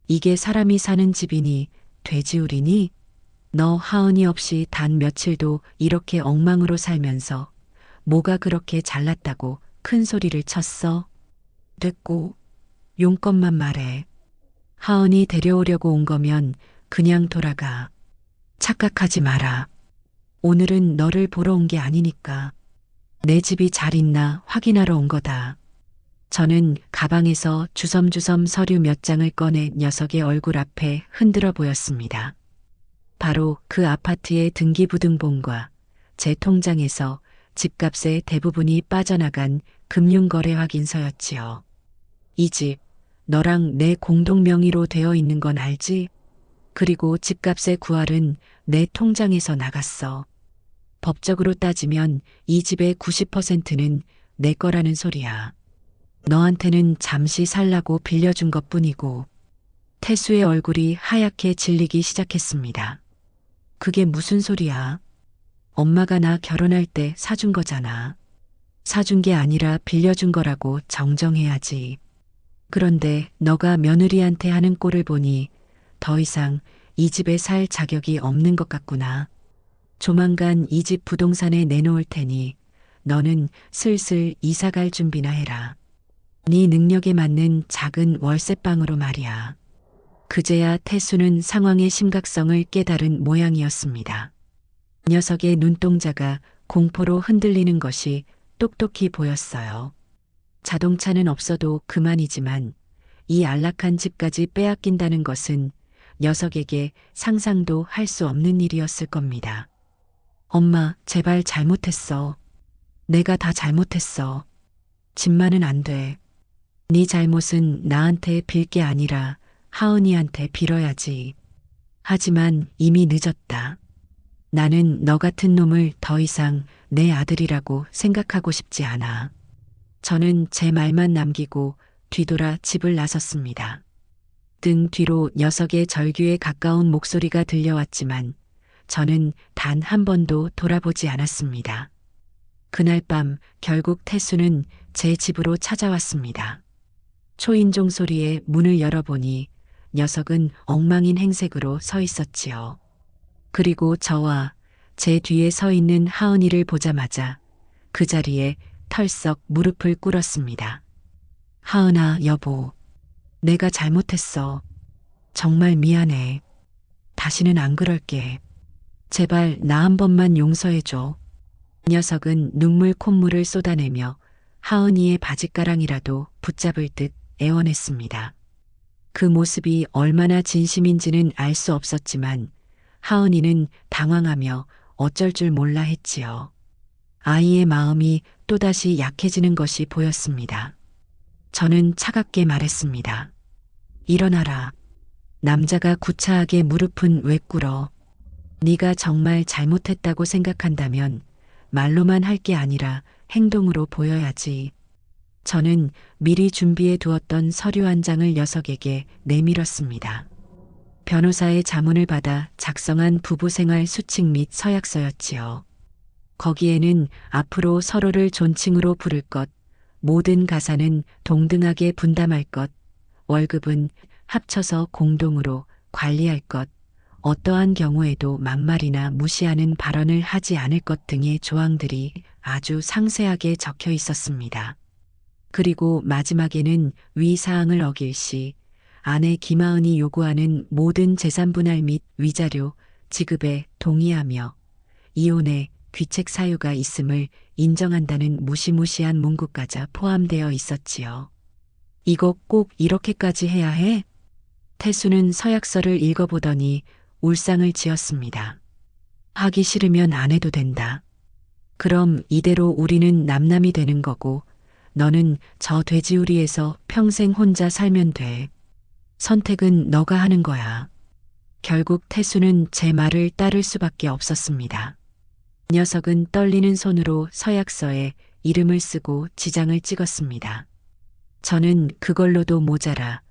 이게 사람이 사는 집이니 돼지우리니? 너 하은이 없이 단 며칠도 이렇게 엉망으로 살면서 뭐가 그렇게 잘났다고 큰 소리를 쳤어? 됐고, 용건만 말해. 하은이 데려오려고 온 거면 그냥 돌아가. 착각하지 마라. 오늘은 너를 보러 온 게 아니니까. 내 집이 잘 있나 확인하러 온 거다. 저는 가방에서 주섬주섬 서류 몇 장을 꺼내 녀석의 얼굴 앞에 흔들어 보였습니다. 바로 그 아파트의 등기부등본과 제 통장에서 집값의 대부분이 빠져나간 금융거래 확인서였지요. 이 집, 너랑 내 공동 명의로 되어 있는 건 알지? 그리고 집값의 9할은 내 통장에서 나갔어. 법적으로 따지면 이 집의 90%는 내 거라는 소리야. 너한테는 잠시 살라고 빌려준 것뿐이고. 태수의 얼굴이 하얗게 질리기 시작했습니다. 그게 무슨 소리야? 엄마가 나 결혼할 때 사준 거잖아. 사준 게 아니라 빌려준 거라고 정정해야지. 그런데 너가 며느리한테 하는 꼴을 보니 더 이상 이 집에 살 자격이 없는 것 같구나. 조만간 이 집 부동산에 내놓을 테니 너는 슬슬 이사 갈 준비나 해라. 네 능력에 맞는 작은 월세방으로 말이야. 그제야 태수는 상황의 심각성을 깨달은 모양이었습니다. 녀석의 눈동자가 공포로 흔들리는 것이 똑똑히 보였어요. 자동차는 없어도 그만이지만 이 안락한 집까지 빼앗긴다는 것은 녀석에게 상상도 할 수 없는 일이었을 겁니다. 엄마, 제발 잘못했어. 내가 다 잘못했어. 집만은 안 돼. 네 잘못은 나한테 빌 게 아니라 하은이한테 빌어야지. 하지만 이미 늦었다. 나는 너 같은 놈을 더 이상 내 아들이라고 생각하고 싶지 않아. 저는 제 말만 남기고 뒤돌아 집을 나섰습니다. 등 뒤로 녀석의 절규에 가까운 목소리가 들려왔지만 저는 단 한 번도 돌아보지 않았습니다. 그날 밤 결국 태수는 제 집으로 찾아왔습니다. 초인종 소리에 문을 열어보니 녀석은 엉망인 행색으로 서 있었지요. 그리고 저와 제 뒤에 서 있는 하은이를 보자마자 그 자리에 털썩 무릎을 꿇었습니다. 하은아, 여보. 내가 잘못했어. 정말 미안해. 다시는 안 그럴게. 제발 나 한 번만 용서해줘. 녀석은 눈물 콧물을 쏟아내며 하은이의 바짓가랑이라도 붙잡을 듯 애원했습니다. 그 모습이 얼마나 진심인지는 알 수 없었지만 하은이는 당황하며 어쩔 줄 몰라 했지요. 아이의 마음이 또다시 약해지는 것이 보였습니다. 저는 차갑게 말했습니다. 일어나라. 남자가 구차하게 무릎은 왜 꿇어. 네가 정말 잘못했다고 생각한다면 말로만 할 게 아니라 행동으로 보여야지. 저는 미리 준비해 두었던 서류 한 장을 녀석에게 내밀었습니다. 변호사의 자문을 받아 작성한 부부생활 수칙 및 서약서였지요. 거기에는 앞으로 서로를 존칭으로 부를 것, 모든 가사는 동등하게 분담할 것, 월급은 합쳐서 공동으로 관리할 것, 어떠한 경우에도 막말이나 무시하는 발언을 하지 않을 것 등의 조항들이 아주 상세하게 적혀 있었습니다. 그리고 마지막에는 위 사항을 어길 시 아내 김하은이 요구하는 모든 재산 분할 및 위자료 지급에 동의하며 이혼의 귀책 사유가 있음을 인정한다는 무시무시한 문구까지 포함되어 있었지요. 이거 꼭 이렇게까지 해야 해? 태수는 서약서를 읽어보더니 울상을 지었습니다. 하기 싫으면 안 해도 된다. 그럼 이대로 우리는 남남이 되는 거고 너는 저 돼지우리에서 평생 혼자 살면 돼. 선택은 너가 하는 거야. 결국 태수는 제 말을 따를 수밖에 없었습니다. 녀석은 떨리는 손으로 서약서에 이름을 쓰고 지장을 찍었습니다. 저는 그걸로도 모자라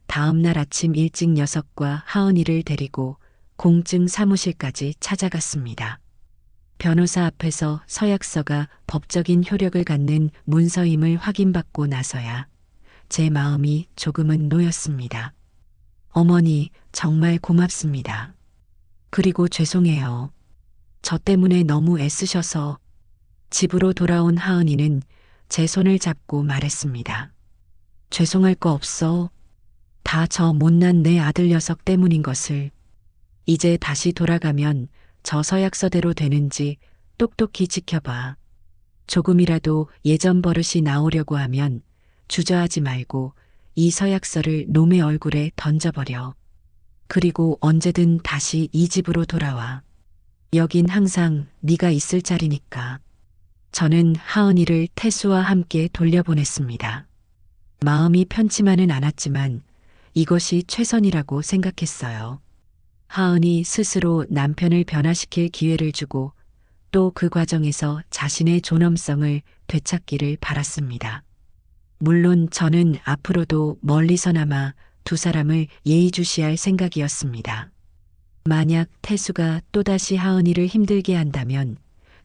다음 날 아침 일찍 녀석과 하은이를 데리고 공증 사무실까지 찾아갔습니다. 변호사 앞에서 서약서가 법적인 효력을 갖는 문서임을 확인받고 나서야 제 마음이 조금은 놓였습니다. 어머니, 정말 고맙습니다. 그리고 죄송해요. 저 때문에 너무 애쓰셔서. 집으로 돌아온 하은이는 제 손을 잡고 말했습니다. 죄송할 거 없어. 다 저 못난 내 아들 녀석 때문인 것을. 이제 다시 돌아가면 저 서약서대로 되는지 똑똑히 지켜봐. 조금이라도 예전 버릇이 나오려고 하면 주저하지 말고 이 서약서를 놈의 얼굴에 던져버려. 그리고 언제든 다시 이 집으로 돌아와. 여긴 항상 네가 있을 자리니까. 저는 하은이를 태수와 함께 돌려보냈습니다. 마음이 편치만은 않았지만 이것이 최선이라고 생각했어요. 하은이 스스로 남편을 변화시킬 기회를 주고 또 그 과정에서 자신의 존엄성을 되찾기를 바랐습니다. 물론 저는 앞으로도 멀리서나마 두 사람을 예의주시할 생각이었습니다. 만약 태수가 또다시 하은이를 힘들게 한다면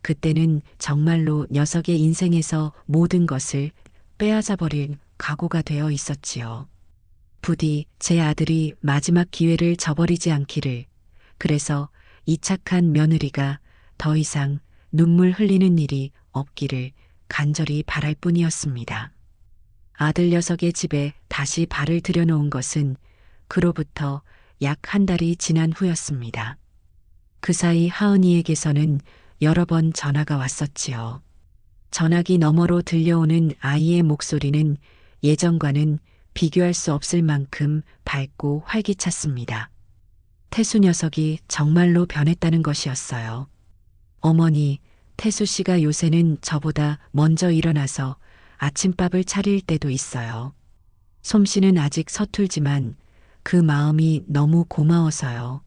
그때는 정말로 녀석의 인생에서 모든 것을 빼앗아 버릴 각오가 되어 있었지요. 부디 제 아들이 마지막 기회를 저버리지 않기를, 그래서 이 착한 며느리가 더 이상 눈물 흘리는 일이 없기를 간절히 바랄 뿐이었습니다. 아들 녀석의 집에 다시 발을 들여놓은 것은 그로부터 약 한 달이 지난 후였습니다. 그 사이 하은이에게서는 여러 번 전화가 왔었지요. 전화기 너머로 들려오는 아이의 목소리는 예전과는 비교할 수 없을 만큼 밝고 활기찼습니다. 태수 녀석이 정말로 변했다는 것이었어요. 어머니, 태수 씨가 요새는 저보다 먼저 일어나서 아침밥을 차릴 때도 있어요. 솜씨는 아직 서툴지만 그 마음이 너무 고마워서요.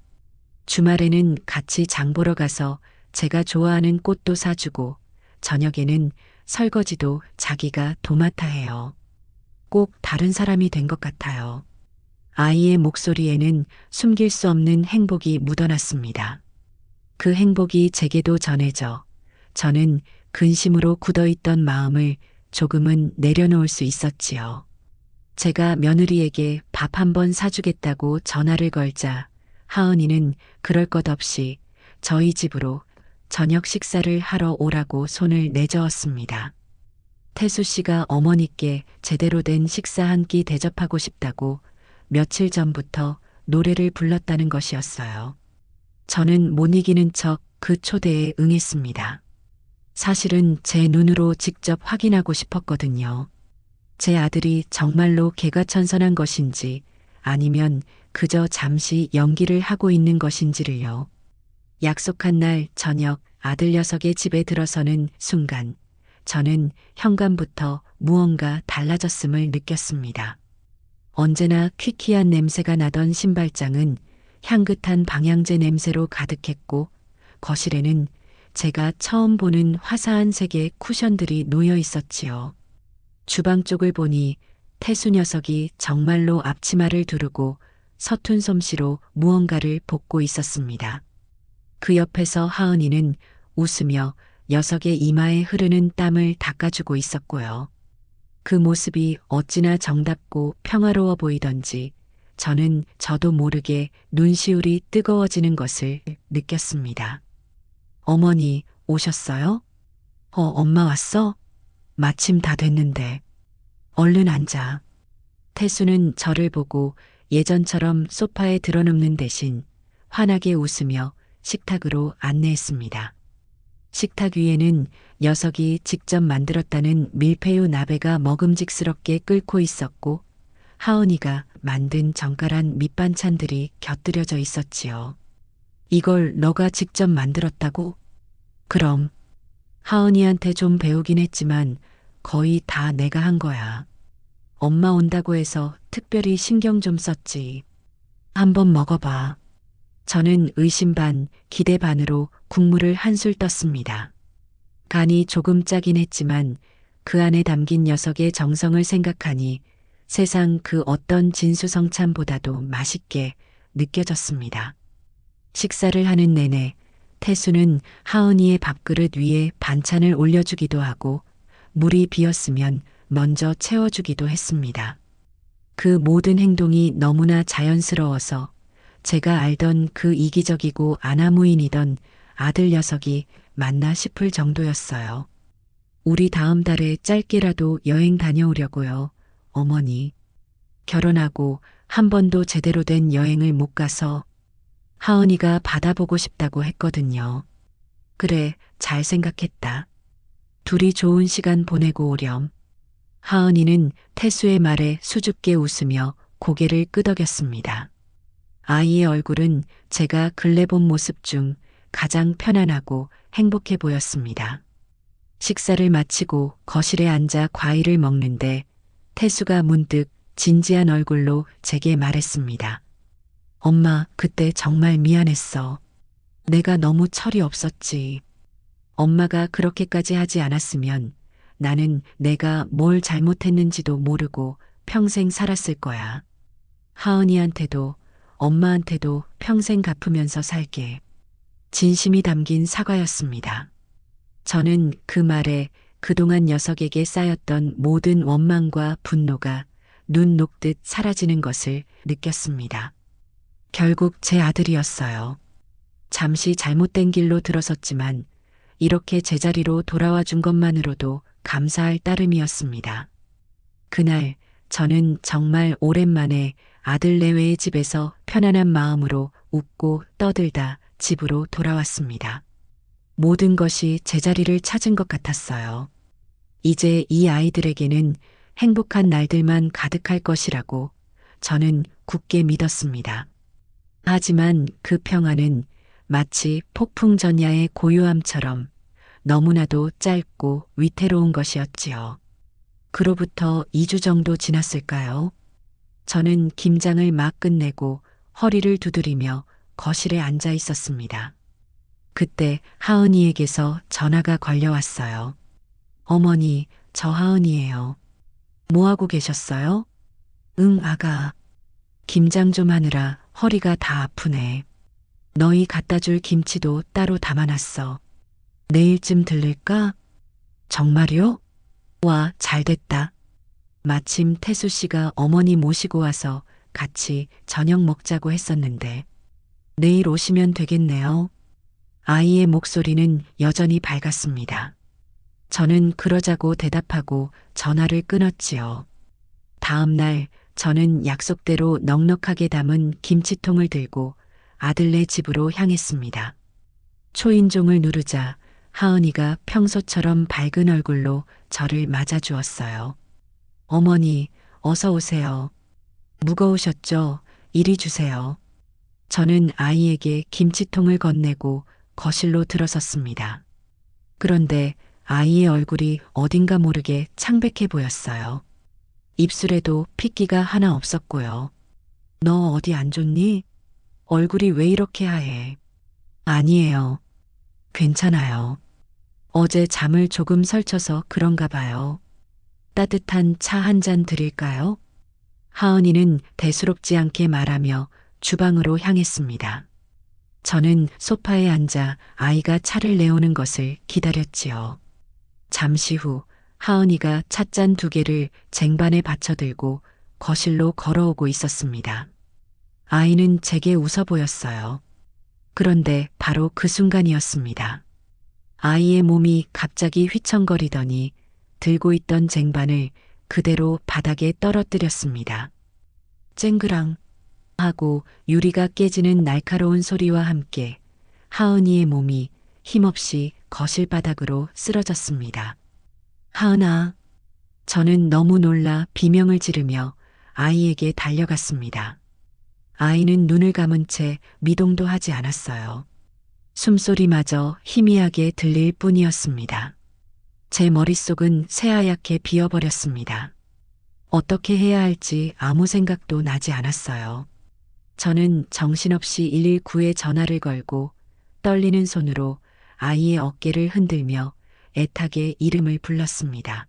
주말에는 같이 장 보러 가서 제가 좋아하는 꽃도 사주고 저녁에는 설거지도 자기가 도맡아 해요. 꼭 다른 사람이 된 것 같아요. 아이의 목소리에는 숨길 수 없는 행복이 묻어났습니다. 그 행복이 제게도 전해져 저는 근심으로 굳어있던 마음을 조금은 내려놓을 수 있었지요. 제가 며느리에게 밥 한 번 사주겠다고 전화를 걸자 하은이는 그럴 것 없이 저희 집으로 저녁 식사를 하러 오라고 손을 내저었습니다. 태수 씨가 어머니께 제대로 된 식사 한 끼 대접하고 싶다고 며칠 전부터 노래를 불렀다는 것이었어요. 저는 못 이기는 척 그 초대에 응했습니다. 사실은 제 눈으로 직접 확인하고 싶었거든요. 제 아들이 정말로 개가천선한 것인지 아니면 그저 잠시 연기를 하고 있는 것인지를요. 약속한 날 저녁 아들 녀석의 집에 들어서는 순간 저는 현관부터 무언가 달라졌음을 느꼈습니다. 언제나 퀴퀴한 냄새가 나던 신발장은 향긋한 방향제 냄새로 가득했고 거실에는 제가 처음 보는 화사한 색의 쿠션들이 놓여 있었지요. 주방 쪽을 보니 태수 녀석이 정말로 앞치마를 두르고 서툰 솜씨로 무언가를 볶고 있었습니다. 그 옆에서 하은이는 웃으며 녀석의 이마에 흐르는 땀을 닦아주고 있었고요. 그 모습이 어찌나 정답고 평화로워 보이던지 저는 저도 모르게 눈시울이 뜨거워지는 것을 느꼈습니다. 어머니, 오셨어요? 엄마 왔어? 마침 다 됐는데. 얼른 앉아. 태수는 저를 보고 예전처럼 소파에 드러눕는 대신 환하게 웃으며 식탁으로 안내했습니다. 식탁 위에는 녀석이 직접 만들었다는 밀푀유 나베가 먹음직스럽게 끓고 있었고 하은이가 만든 정갈한 밑반찬들이 곁들여져 있었지요. 이걸 너가 직접 만들었다고? 그럼 하은이한테 좀 배우긴 했지만 거의 다 내가 한 거야. 엄마 온다고 해서 특별히 신경 좀 썼지. 한번 먹어봐. 저는 의심 반, 기대 반으로 국물을 한술 떴습니다. 간이 조금 짜긴 했지만 그 안에 담긴 녀석의 정성을 생각하니 세상 그 어떤 진수성찬보다도 맛있게 느껴졌습니다. 식사를 하는 내내 태수는 하은이의 밥그릇 위에 반찬을 올려주기도 하고 물이 비었으면 먼저 채워주기도 했습니다. 그 모든 행동이 너무나 자연스러워서 제가 알던 그 이기적이고 아나무인이던 아들 녀석이 맞나 싶을 정도였어요. 우리 다음 달에 짧게라도 여행 다녀오려고요, 어머니. 결혼하고 한 번도 제대로 된 여행을 못 가서 하은이가 바다 보고 싶다고 했거든요. 그래, 잘 생각했다. 둘이 좋은 시간 보내고 오렴. 하은이는 태수의 말에 수줍게 웃으며 고개를 끄덕였습니다. 아이의 얼굴은 제가 근래 본 모습 중 가장 편안하고 행복해 보였습니다. 식사를 마치고 거실에 앉아 과일을 먹는데 태수가 문득 진지한 얼굴로 제게 말했습니다. 엄마, 그때 정말 미안했어. 내가 너무 철이 없었지. 엄마가 그렇게까지 하지 않았으면 나는 내가 뭘 잘못했는지도 모르고 평생 살았을 거야. 하은이한테도 엄마한테도 평생 갚으면서 살게. 진심이 담긴 사과였습니다. 저는 그 말에 그동안 녀석에게 쌓였던 모든 원망과 분노가 눈 녹듯 사라지는 것을 느꼈습니다. 결국 제 아들이었어요. 잠시 잘못된 길로 들어섰지만 이렇게 제자리로 돌아와 준 것만으로도 감사할 따름이었습니다. 그날 저는 정말 오랜만에 아들 내외의 집에서 편안한 마음으로 웃고 떠들다 집으로 돌아왔습니다. 모든 것이 제자리를 찾은 것 같았어요. 이제 이 아이들에게는 행복한 날들만 가득할 것이라고 저는 굳게 믿었습니다. 하지만 그 평화는 마치 폭풍 전야의 고요함처럼 너무나도 짧고 위태로운 것이었지요. 그로부터 2주 정도 지났을까요? 저는 김장을 막 끝내고 허리를 두드리며 거실에 앉아 있었습니다. 그때 하은이에게서 전화가 걸려왔어요. 어머니, 저 하은이에요. 뭐하고 계셨어요? 응, 아가. 김장 좀 하느라 허리가 다 아프네. 너희 갖다 줄 김치도 따로 담아놨어. 내일쯤 들를까? 정말요? 와, 잘됐다. 마침 태수 씨가 어머니 모시고 와서 같이 저녁 먹자고 했었는데 내일 오시면 되겠네요. 아이의 목소리는 여전히 밝았습니다. 저는 그러자고 대답하고 전화를 끊었지요. 다음 날 저는 약속대로 넉넉하게 담은 김치통을 들고 아들네 집으로 향했습니다. 초인종을 누르자 하은이가 평소처럼 밝은 얼굴로 저를 맞아주었어요. 어머니, 어서 오세요. 무거우셨죠? 이리 주세요. 저는 아이에게 김치통을 건네고 거실로 들어섰습니다. 그런데 아이의 얼굴이 어딘가 모르게 창백해 보였어요. 입술에도 핏기가 하나 없었고요. 너 어디 안 좋니? 얼굴이 왜 이렇게 하얘? 아니에요. 괜찮아요. 어제 잠을 조금 설쳐서 그런가 봐요. 따뜻한 차 한 잔 드릴까요? 하은이는 대수롭지 않게 말하며 주방으로 향했습니다. 저는 소파에 앉아 아이가 차를 내오는 것을 기다렸지요. 잠시 후 하은이가 찻잔 2개를 쟁반에 받쳐 들고 거실로 걸어오고 있었습니다. 아이는 제게 웃어 보였어요. 그런데 바로 그 순간이었습니다. 아이의 몸이 갑자기 휘청거리더니 들고 있던 쟁반을 그대로 바닥에 떨어뜨렸습니다. 쨍그랑 하고 유리가 깨지는 날카로운 소리와 함께 하은이의 몸이 힘없이 거실 바닥으로 쓰러졌습니다. 하은아. 저는 너무 놀라 비명을 지르며 아이에게 달려갔습니다. 아이는 눈을 감은 채 미동도 하지 않았어요. 숨소리마저 희미하게 들릴 뿐이었습니다. 제 머릿속은 새하얗게 비어버렸습니다. 어떻게 해야 할지 아무 생각도 나지 않았어요. 저는 정신없이 119에 전화를 걸고 떨리는 손으로 아이의 어깨를 흔들며 애타게 이름을 불렀습니다.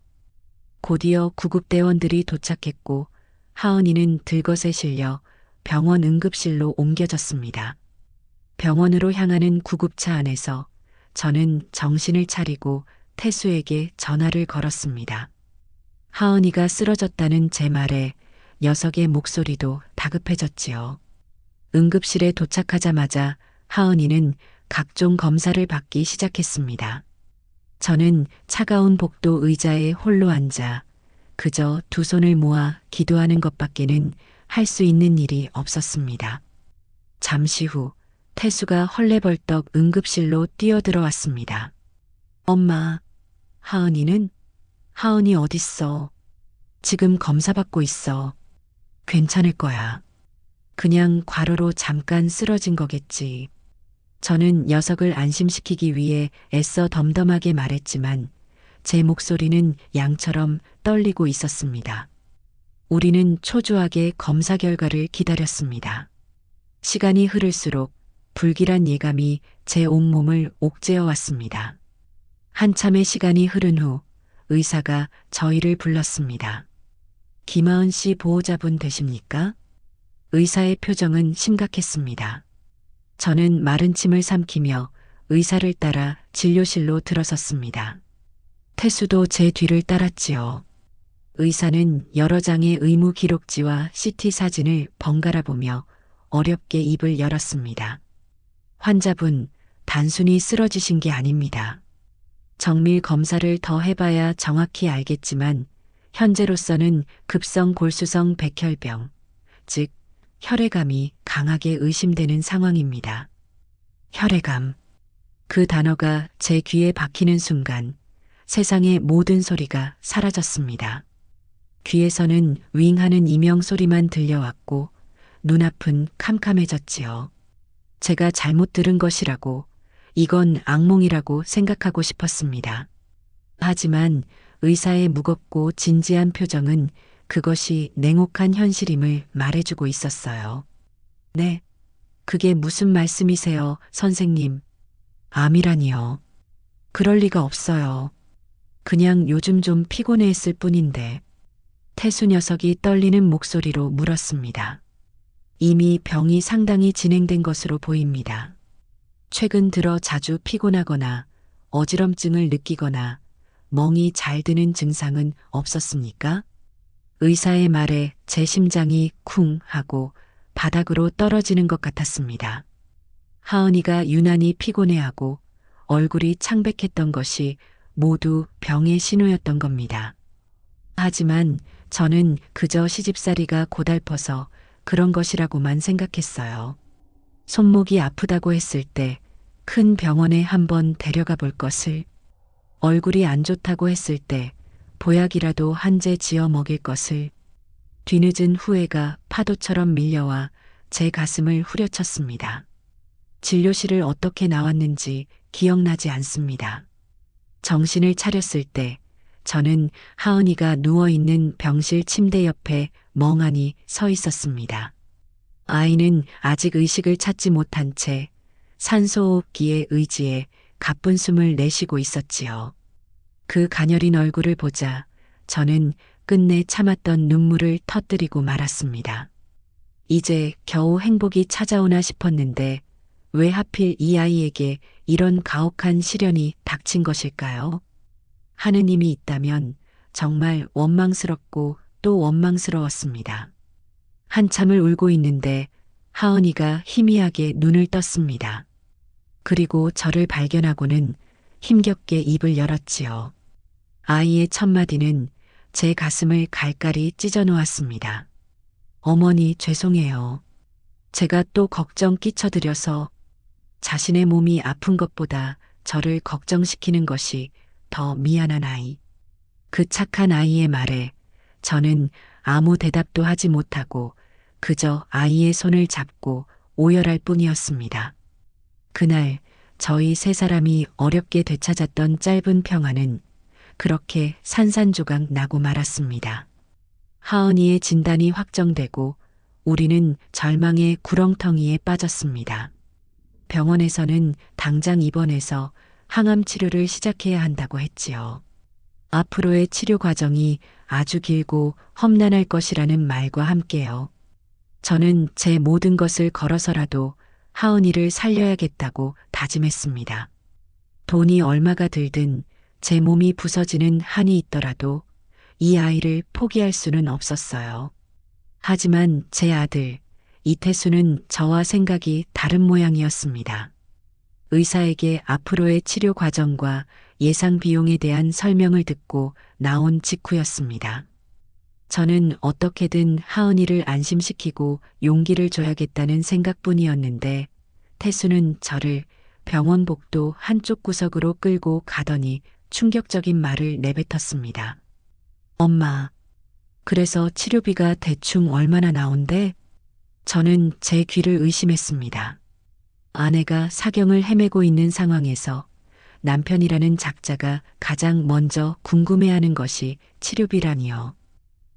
곧이어 구급대원들이 도착했고 하은이는 들것에 실려 병원 응급실로 옮겨졌습니다. 병원으로 향하는 구급차 안에서 저는 정신을 차리고 태수에게 전화를 걸었습니다. 하은이가 쓰러졌다는 제 말에 녀석의 목소리도 다급해졌지요. 응급실에 도착하자마자 하은이는 각종 검사를 받기 시작했습니다. 저는 차가운 복도 의자에 홀로 앉아 그저 두 손을 모아 기도하는 것밖에는 할 수 있는 일이 없었습니다. 잠시 후 태수가 헐레벌떡 응급실로 뛰어들어왔습니다. 엄마, 하은이는? 하은이 어딨어? 지금 검사받고 있어. 괜찮을 거야. 그냥 과로로 잠깐 쓰러진 거겠지. 저는 녀석을 안심시키기 위해 애써 덤덤하게 말했지만 제 목소리는 양처럼 떨리고 있었습니다. 우리는 초조하게 검사 결과를 기다렸습니다. 시간이 흐를수록 불길한 예감이 제 온몸을 옥죄어 왔습니다. 한참의 시간이 흐른 후 의사가 저희를 불렀습니다. 김하은 씨 보호자분 되십니까? 의사의 표정은 심각했습니다. 저는 마른 침을 삼키며 의사를 따라 진료실로 들어섰습니다. 태수도 제 뒤를 따랐지요. 의사는 여러 장의 의무 기록지와 CT 사진을 번갈아 보며 어렵게 입을 열었습니다. 환자분, 단순히 쓰러지신 게 아닙니다. 정밀 검사를 더 해봐야 정확히 알겠지만 현재로서는 급성 골수성 백혈병, 즉 혈액암이 강하게 의심되는 상황입니다. 혈액암. 그 단어가 제 귀에 박히는 순간 세상의 모든 소리가 사라졌습니다. 귀에서는 윙하는 이명 소리만 들려왔고 눈앞은 캄캄해졌지요. 제가 잘못 들은 것이라고, 이건 악몽이라고 생각하고 싶었습니다. 하지만 의사의 무겁고 진지한 표정은 그것이 냉혹한 현실임을 말해주고 있었어요. 네, 그게 무슨 말씀이세요, 선생님? 암이라니요. 그럴 리가 없어요. 그냥 요즘 좀 피곤해했을 뿐인데. 태수 녀석이 떨리는 목소리로 물었습니다. 이미 병이 상당히 진행된 것으로 보입니다. 최근 들어 자주 피곤하거나 어지럼증을 느끼거나 멍이 잘 드는 증상은 없었습니까? 의사의 말에 제 심장이 쿵 하고 바닥으로 떨어지는 것 같았습니다. 하은이가 유난히 피곤해하고 얼굴이 창백했던 것이 모두 병의 신호였던 겁니다. 하지만 저는 그저 시집살이가 고달퍼서 그런 것이라고만 생각했어요. 손목이 아프다고 했을 때 큰 병원에 한번 데려가 볼 것을, 얼굴이 안 좋다고 했을 때 보약이라도 한 제 지어 먹일 것을, 뒤늦은 후회가 파도처럼 밀려와 제 가슴을 후려쳤습니다. 진료실을 어떻게 나왔는지 기억나지 않습니다. 정신을 차렸을 때 저는 하은이가 누워있는 병실 침대 옆에 멍하니 서 있었습니다. 아이는 아직 의식을 찾지 못한 채 산소호흡기에 의지해 가쁜 숨을 내쉬고 있었지요. 그 가녀린 얼굴을 보자 저는 끝내 참았던 눈물을 터뜨리고 말았습니다. 이제 겨우 행복이 찾아오나 싶었는데 왜 하필 이 아이에게 이런 가혹한 시련이 닥친 것일까요? 하느님이 있다면 정말 원망스럽고 또 원망스러웠습니다. 한참을 울고 있는데 하은이가 희미하게 눈을 떴습니다. 그리고 저를 발견하고는 힘겹게 입을 열었지요. 아이의 첫마디는 제 가슴을 갈갈이 찢어 놓았습니다. 어머니 죄송해요. 제가 또 걱정 끼쳐드려서. 자신의 몸이 아픈 것보다 저를 걱정시키는 것이 더 미안한 아이. 그 착한 아이의 말에 저는 아무 대답도 하지 못하고 그저 아이의 손을 잡고 오열할 뿐이었습니다. 그날 저희 세 사람이 어렵게 되찾았던 짧은 평화는 그렇게 산산조각 나고 말았습니다. 하은이의 진단이 확정되고 우리는 절망의 구렁텅이에 빠졌습니다. 병원에서는 당장 입원해서 항암 치료를 시작해야 한다고 했지요. 앞으로의 치료 과정이 아주 길고 험난할 것이라는 말과 함께요. 저는 제 모든 것을 걸어서라도 하은이를 살려야겠다고 다짐했습니다. 돈이 얼마가 들든 제 몸이 부서지는 한이 있더라도 이 아이를 포기할 수는 없었어요. 하지만 제 아들, 이태수는 저와 생각이 다른 모양이었습니다. 의사에게 앞으로의 치료 과정과 예상 비용에 대한 설명을 듣고 나온 직후였습니다. 저는 어떻게든 하은이를 안심시키고 용기를 줘야겠다는 생각뿐이었는데 태수는 저를 병원 복도 한쪽 구석으로 끌고 가더니 충격적인 말을 내뱉었습니다. 엄마, 그래서 치료비가 대충 얼마나 나온대? 저는 제 귀를 의심했습니다. 아내가 사경을 헤매고 있는 상황에서 남편이라는 작자가 가장 먼저 궁금해하는 것이 치료비라니요.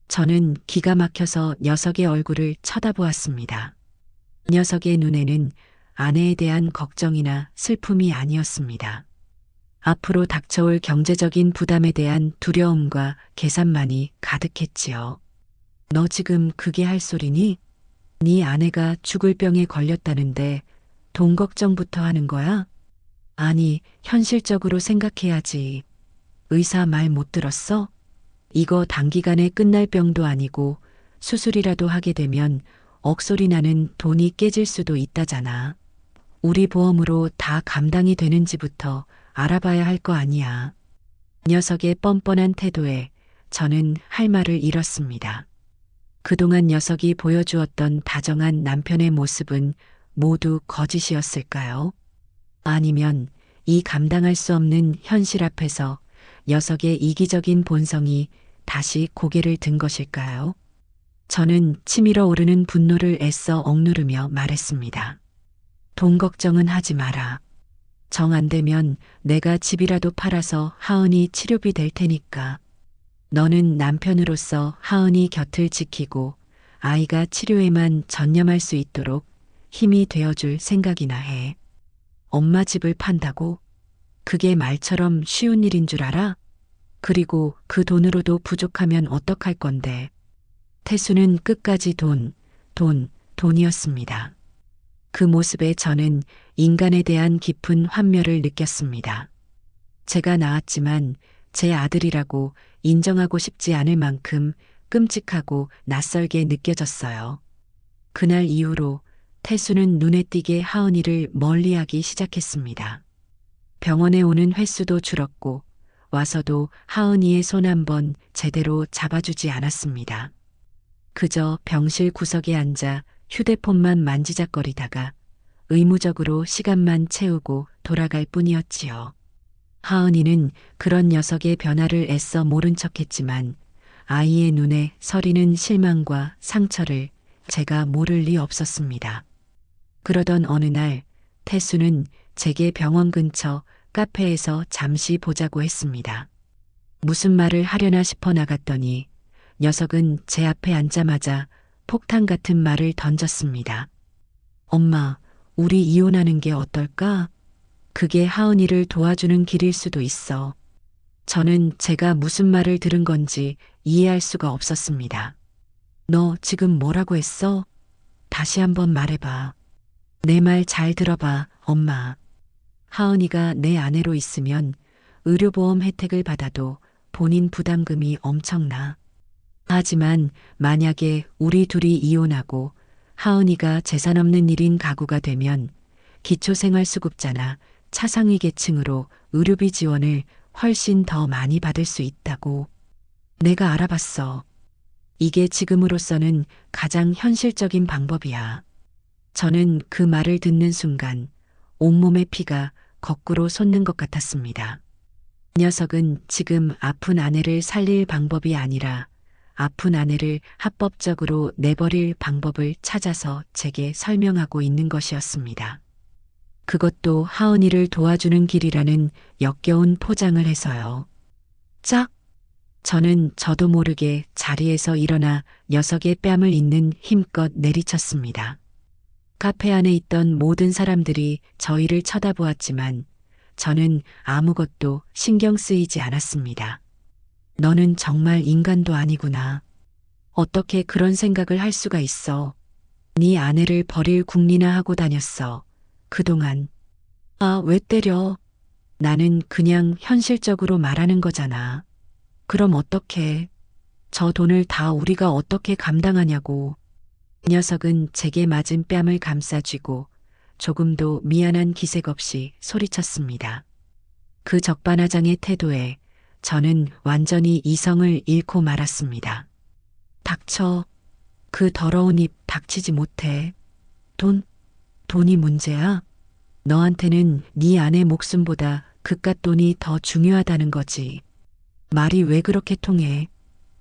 저는 기가 막혀서 녀석의 얼굴을 쳐다보았습니다. 녀석의 눈에는 아내에 대한 걱정이나 슬픔이 아니었습니다. 앞으로 닥쳐올 경제적인 부담에 대한 두려움과 계산만이 가득했지요. 너 지금 그게 할 소리니? 네 아내가 죽을 병에 걸렸다는데 돈 걱정부터 하는 거야? 아니, 현실적으로 생각해야지. 의사 말 못 들었어? 이거 단기간에 끝날 병도 아니고 수술이라도 하게 되면 억소리 나는 돈이 깨질 수도 있다잖아. 우리 보험으로 다 감당이 되는지부터 알아봐야 할 거 아니야. 녀석의 뻔뻔한 태도에 저는 할 말을 잃었습니다. 그동안 녀석이 보여주었던 다정한 남편의 모습은 모두 거짓이었을까요? 아니면 이 감당할 수 없는 현실 앞에서 녀석의 이기적인 본성이 다시 고개를 든 것일까요? 저는 치밀어 오르는 분노를 애써 억누르며 말했습니다. 돈 걱정은 하지 마라. 정 안 되면 내가 집이라도 팔아서 하은이 치료비 될 테니까. 너는 남편으로서 하은이 곁을 지키고 아이가 치료에만 전념할 수 있도록 힘이 되어줄 생각이나 해. 엄마 집을 판다고? 그게 말처럼 쉬운 일인 줄 알아? 그리고 그 돈으로도 부족하면 어떡할 건데. 태수는 끝까지 돈이었습니다. 그 모습에 저는 인간에 대한 깊은 환멸을 느꼈습니다. 제가 낳았지만 제 아들이라고 인정하고 싶지 않을 만큼 끔찍하고 낯설게 느껴졌어요. 그날 이후로 태수는 눈에 띄게 하은이를 멀리하기 시작했습니다. 병원에 오는 횟수도 줄었고 와서도 하은이의 손 한 번 제대로 잡아주지 않았습니다. 그저 병실 구석에 앉아 휴대폰만 만지작거리다가 의무적으로 시간만 채우고 돌아갈 뿐이었지요. 하은이는 그런 녀석의 변화를 애써 모른 척했지만 아이의 눈에 서리는 실망과 상처를 제가 모를 리 없었습니다. 그러던 어느 날 태수는 제게 병원 근처 카페에서 잠시 보자고 했습니다. 무슨 말을 하려나 싶어 나갔더니 녀석은 제 앞에 앉자마자 폭탄 같은 말을 던졌습니다. 엄마, 우리 이혼하는 게 어떨까? 그게 하은이를 도와주는 길일 수도 있어. 저는 제가 무슨 말을 들은 건지 이해할 수가 없었습니다. 너 지금 뭐라고 했어? 다시 한번 말해봐. 내 말 잘 들어봐, 엄마. 하은이가 내 아내로 있으면 의료보험 혜택을 받아도 본인 부담금이 엄청나. 하지만 만약에 우리 둘이 이혼하고 하은이가 재산 없는 1인 가구가 되면 기초생활수급자나 차상위 계층으로 의료비 지원을 훨씬 더 많이 받을 수 있다고. 내가 알아봤어. 이게 지금으로서는 가장 현실적인 방법이야. 저는 그 말을 듣는 순간 온몸의 피가 거꾸로 솟는 것 같았습니다. 녀석은 지금 아픈 아내를 살릴 방법이 아니라 아픈 아내를 합법적으로 내버릴 방법을 찾아서 제게 설명하고 있는 것이었습니다. 그것도 하은이를 도와주는 길이라는 역겨운 포장을 해서요. 짝! 저는 저도 모르게 자리에서 일어나 녀석의 뺨을 잇는 힘껏 내리쳤습니다. 카페 안에 있던 모든 사람들이 저희를 쳐다보았지만 저는 아무것도 신경 쓰이지 않았습니다. 너는 정말 인간도 아니구나. 어떻게 그런 생각을 할 수가 있어. 네 아내를 버릴 궁리나 하고 다녔어. 그동안. 아, 왜 때려? 나는 그냥 현실적으로 말하는 거잖아. 그럼 어떡해? 저 돈을 다 우리가 어떻게 감당하냐고. 이 녀석은 제게 맞은 뺨을 감싸쥐고 조금도 미안한 기색 없이 소리쳤습니다. 그 적반하장의 태도에 저는 완전히 이성을 잃고 말았습니다. 닥쳐. 그 더러운 입 닥치지 못해. 돈이 문제야? 너한테는 네 아내 목숨보다 그깟 돈이 더 중요하다는 거지. 말이 왜 그렇게 통해?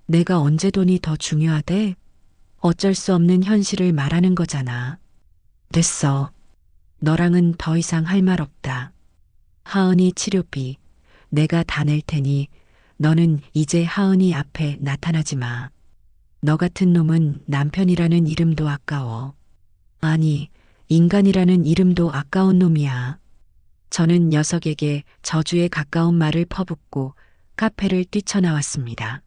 내가 언제 돈이 더 중요하대? 어쩔 수 없는 현실을 말하는 거잖아. 됐어. 너랑은 더 이상 할 말 없다. 하은이 치료비 내가 다 낼 테니 너는 이제 하은이 앞에 나타나지 마. 너 같은 놈은 남편이라는 이름도 아까워. 아니, 인간이라는 이름도 아까운 놈이야. 저는 녀석에게 저주에 가까운 말을 퍼붓고 카페를 뛰쳐나왔습니다.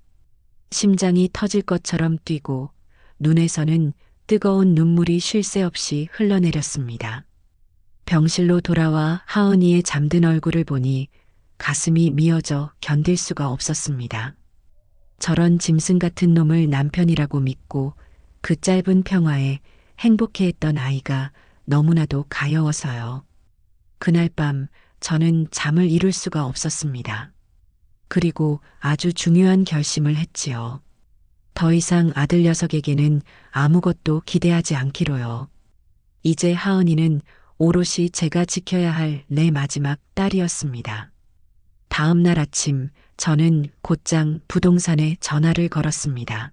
심장이 터질 것처럼 뛰고 눈에서는 뜨거운 눈물이 쉴 새 없이 흘러내렸습니다. 병실로 돌아와 하은이의 잠든 얼굴을 보니 가슴이 미어져 견딜 수가 없었습니다. 저런 짐승 같은 놈을 남편이라고 믿고 그 짧은 평화에 행복해했던 아이가 너무나도 가여워서요. 그날 밤 저는 잠을 이룰 수가 없었습니다. 그리고 아주 중요한 결심을 했지요. 더 이상 아들 녀석에게는 아무것도 기대하지 않기로요. 이제 하은이는 오롯이 제가 지켜야 할 내 마지막 딸이었습니다. 다음 날 아침 저는 곧장 부동산에 전화를 걸었습니다.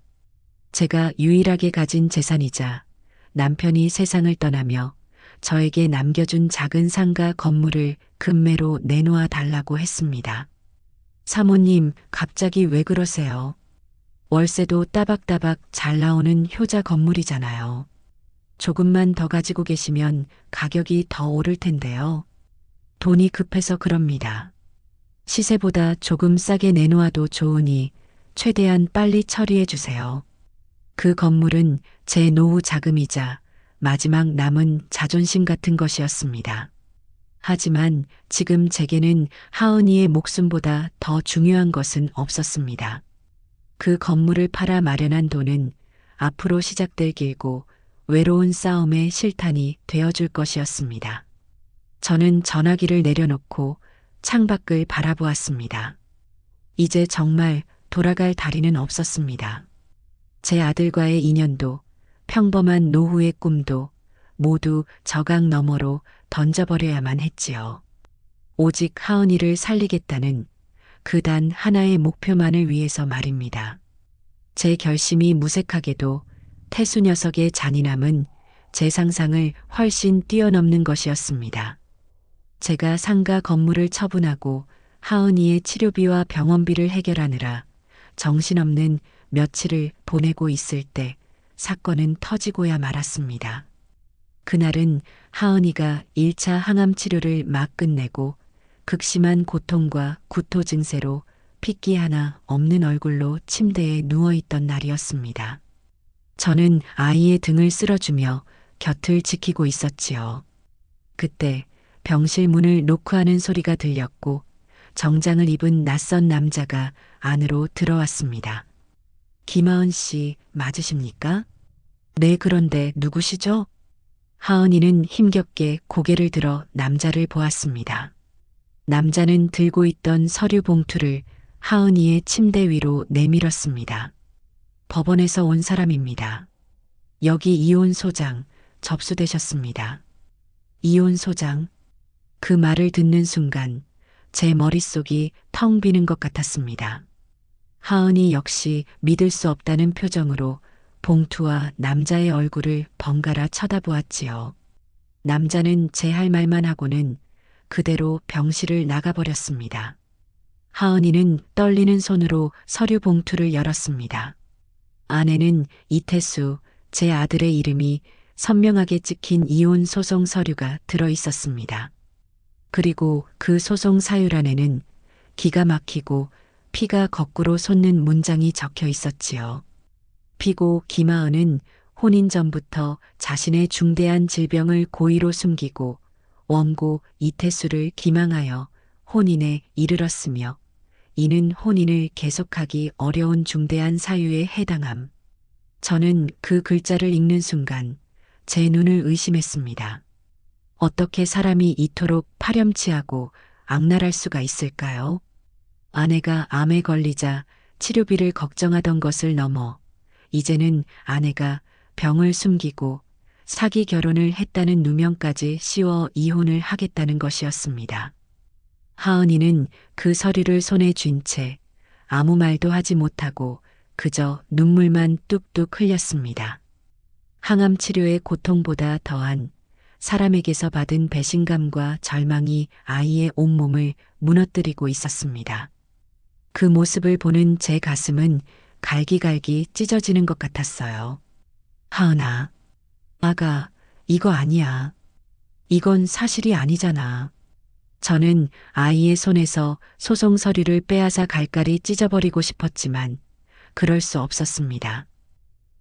제가 유일하게 가진 재산이자 남편이 세상을 떠나며 저에게 남겨준 작은 상가 건물을 금매로 내놓아 달라고 했습니다. 사모님, 갑자기 왜 그러세요? 월세도 따박따박 잘 나오는 효자 건물이잖아요. 조금만 더 가지고 계시면 가격이 더 오를 텐데요. 돈이 급해서 그럽니다. 시세보다 조금 싸게 내놓아도 좋으니 최대한 빨리 처리해 주세요. 그 건물은 제 노후 자금이자 마지막 남은 자존심 같은 것이었습니다. 하지만 지금 제게는 하은이의 목숨보다 더 중요한 것은 없었습니다. 그 건물을 팔아 마련한 돈은 앞으로 시작될 길고 외로운 싸움의 실탄이 되어줄 것이었습니다. 저는 전화기를 내려놓고 창밖을 바라보았습니다. 이제 정말 돌아갈 다리는 없었습니다. 제 아들과의 인연도 평범한 노후의 꿈도 모두 저강 너머로 던져버려야만 했지요. 오직 하은이를 살리겠다는 그 단 하나의 목표만을 위해서 말입니다. 제 결심이 무색하게도 태수 녀석의 잔인함은 제 상상을 훨씬 뛰어넘는 것이었습니다. 제가 상가 건물을 처분하고 하은이의 치료비와 병원비를 해결하느라 정신없는 며칠을 보내고 있을 때 사건은 터지고야 말았습니다. 그날은 하은이가 1차 항암 치료를 막 끝내고 극심한 고통과 구토 증세로 핏기 하나 없는 얼굴로 침대에 누워있던 날이었습니다. 저는 아이의 등을 쓸어주며 곁을 지키고 있었지요. 그때 병실 문을 노크하는 소리가 들렸고 정장을 입은 낯선 남자가 안으로 들어왔습니다. 김하은 씨 맞으십니까? 네, 그런데 누구시죠? 하은이는 힘겹게 고개를 들어 남자를 보았습니다. 남자는 들고 있던 서류 봉투를 하은이의 침대 위로 내밀었습니다. 법원에서 온 사람입니다. 여기 이혼 소장 접수되셨습니다. 이혼 소장. 그 말을 듣는 순간 제 머릿속이 텅 비는 것 같았습니다. 하은이 역시 믿을 수 없다는 표정으로 봉투와 남자의 얼굴을 번갈아 쳐다보았지요. 남자는 제 할 말만 하고는 그대로 병실을 나가버렸습니다. 하은이는 떨리는 손으로 서류 봉투를 열었습니다. 안에는 이태수, 제 아들의 이름이 선명하게 찍힌 이혼 소송 서류가 들어 있었습니다. 그리고 그 소송 사유란에는 기가 막히고 피가 거꾸로 솟는 문장이 적혀 있었지요. 피고 김하은은 혼인 전부터 자신의 중대한 질병을 고의로 숨기고 원고 이태수를 기망하여 혼인에 이르렀으며 이는 혼인을 계속하기 어려운 중대한 사유에 해당함. 저는 그 글자를 읽는 순간 제 눈을 의심했습니다. 어떻게 사람이 이토록 파렴치하고 악랄할 수가 있을까요? 아내가 암에 걸리자 치료비를 걱정하던 것을 넘어 이제는 아내가 병을 숨기고 사기 결혼을 했다는 누명까지 씌워 이혼을 하겠다는 것이었습니다. 하은이는 그 서류를 손에 쥔 채 아무 말도 하지 못하고 그저 눈물만 뚝뚝 흘렸습니다. 항암 치료의 고통보다 더한 사람에게서 받은 배신감과 절망이 아이의 온몸을 무너뜨리고 있었습니다. 그 모습을 보는 제 가슴은 갈기갈기 찢어지는 것 같았어요. 하은아, 아가, 이거 아니야. 이건 사실이 아니잖아. 저는 아이의 손에서 소송 서류를 빼앗아 갈갈이 찢어버리고 싶었지만 그럴 수 없었습니다.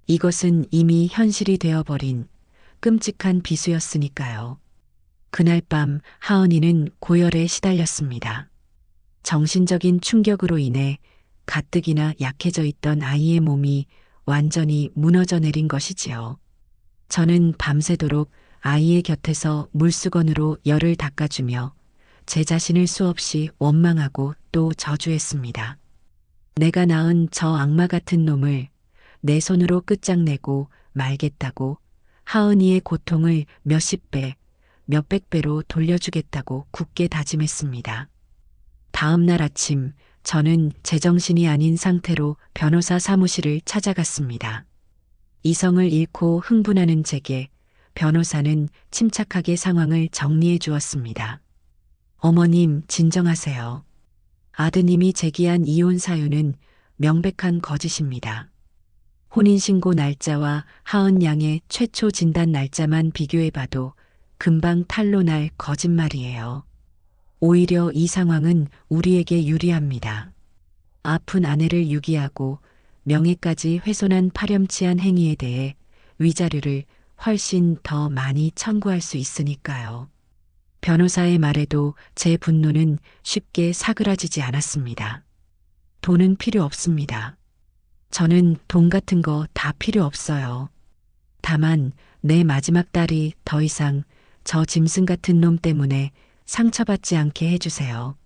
이것은 이미 현실이 되어버린 끔찍한 비수였으니까요. 그날 밤 하은이는 고열에 시달렸습니다. 정신적인 충격으로 인해 가뜩이나 약해져 있던 아이의 몸이 완전히 무너져 내린 것이지요. 저는 밤새도록 아이의 곁에서 물수건으로 열을 닦아주며 제 자신을 수없이 원망하고 또 저주했습니다. 내가 낳은 저 악마 같은 놈을 내 손으로 끝장내고 말겠다고 하은이의 고통을 몇십 배, 몇백 배로 돌려주겠다고 굳게 다짐했습니다. 다음 날 아침 저는 제정신이 아닌 상태로 변호사 사무실을 찾아갔습니다. 이성을 잃고 흥분하는 제게 변호사는 침착하게 상황을 정리해 주었습니다. 어머님, 진정하세요. 아드님이 제기한 이혼 사유는 명백한 거짓입니다. 혼인신고 날짜와 하은 양의 최초 진단 날짜만 비교해봐도 금방 탄로날 거짓말이에요. 오히려 이 상황은 우리에게 유리합니다. 아픈 아내를 유기하고 명예까지 훼손한 파렴치한 행위에 대해 위자료를 훨씬 더 많이 청구할 수 있으니까요. 변호사의 말에도 제 분노는 쉽게 사그라지지 않았습니다. 돈은 필요 없습니다. 저는 돈 같은 거 다 필요 없어요. 다만 내 마지막 딸이 더 이상 저 짐승 같은 놈 때문에 상처받지 않게 해주세요.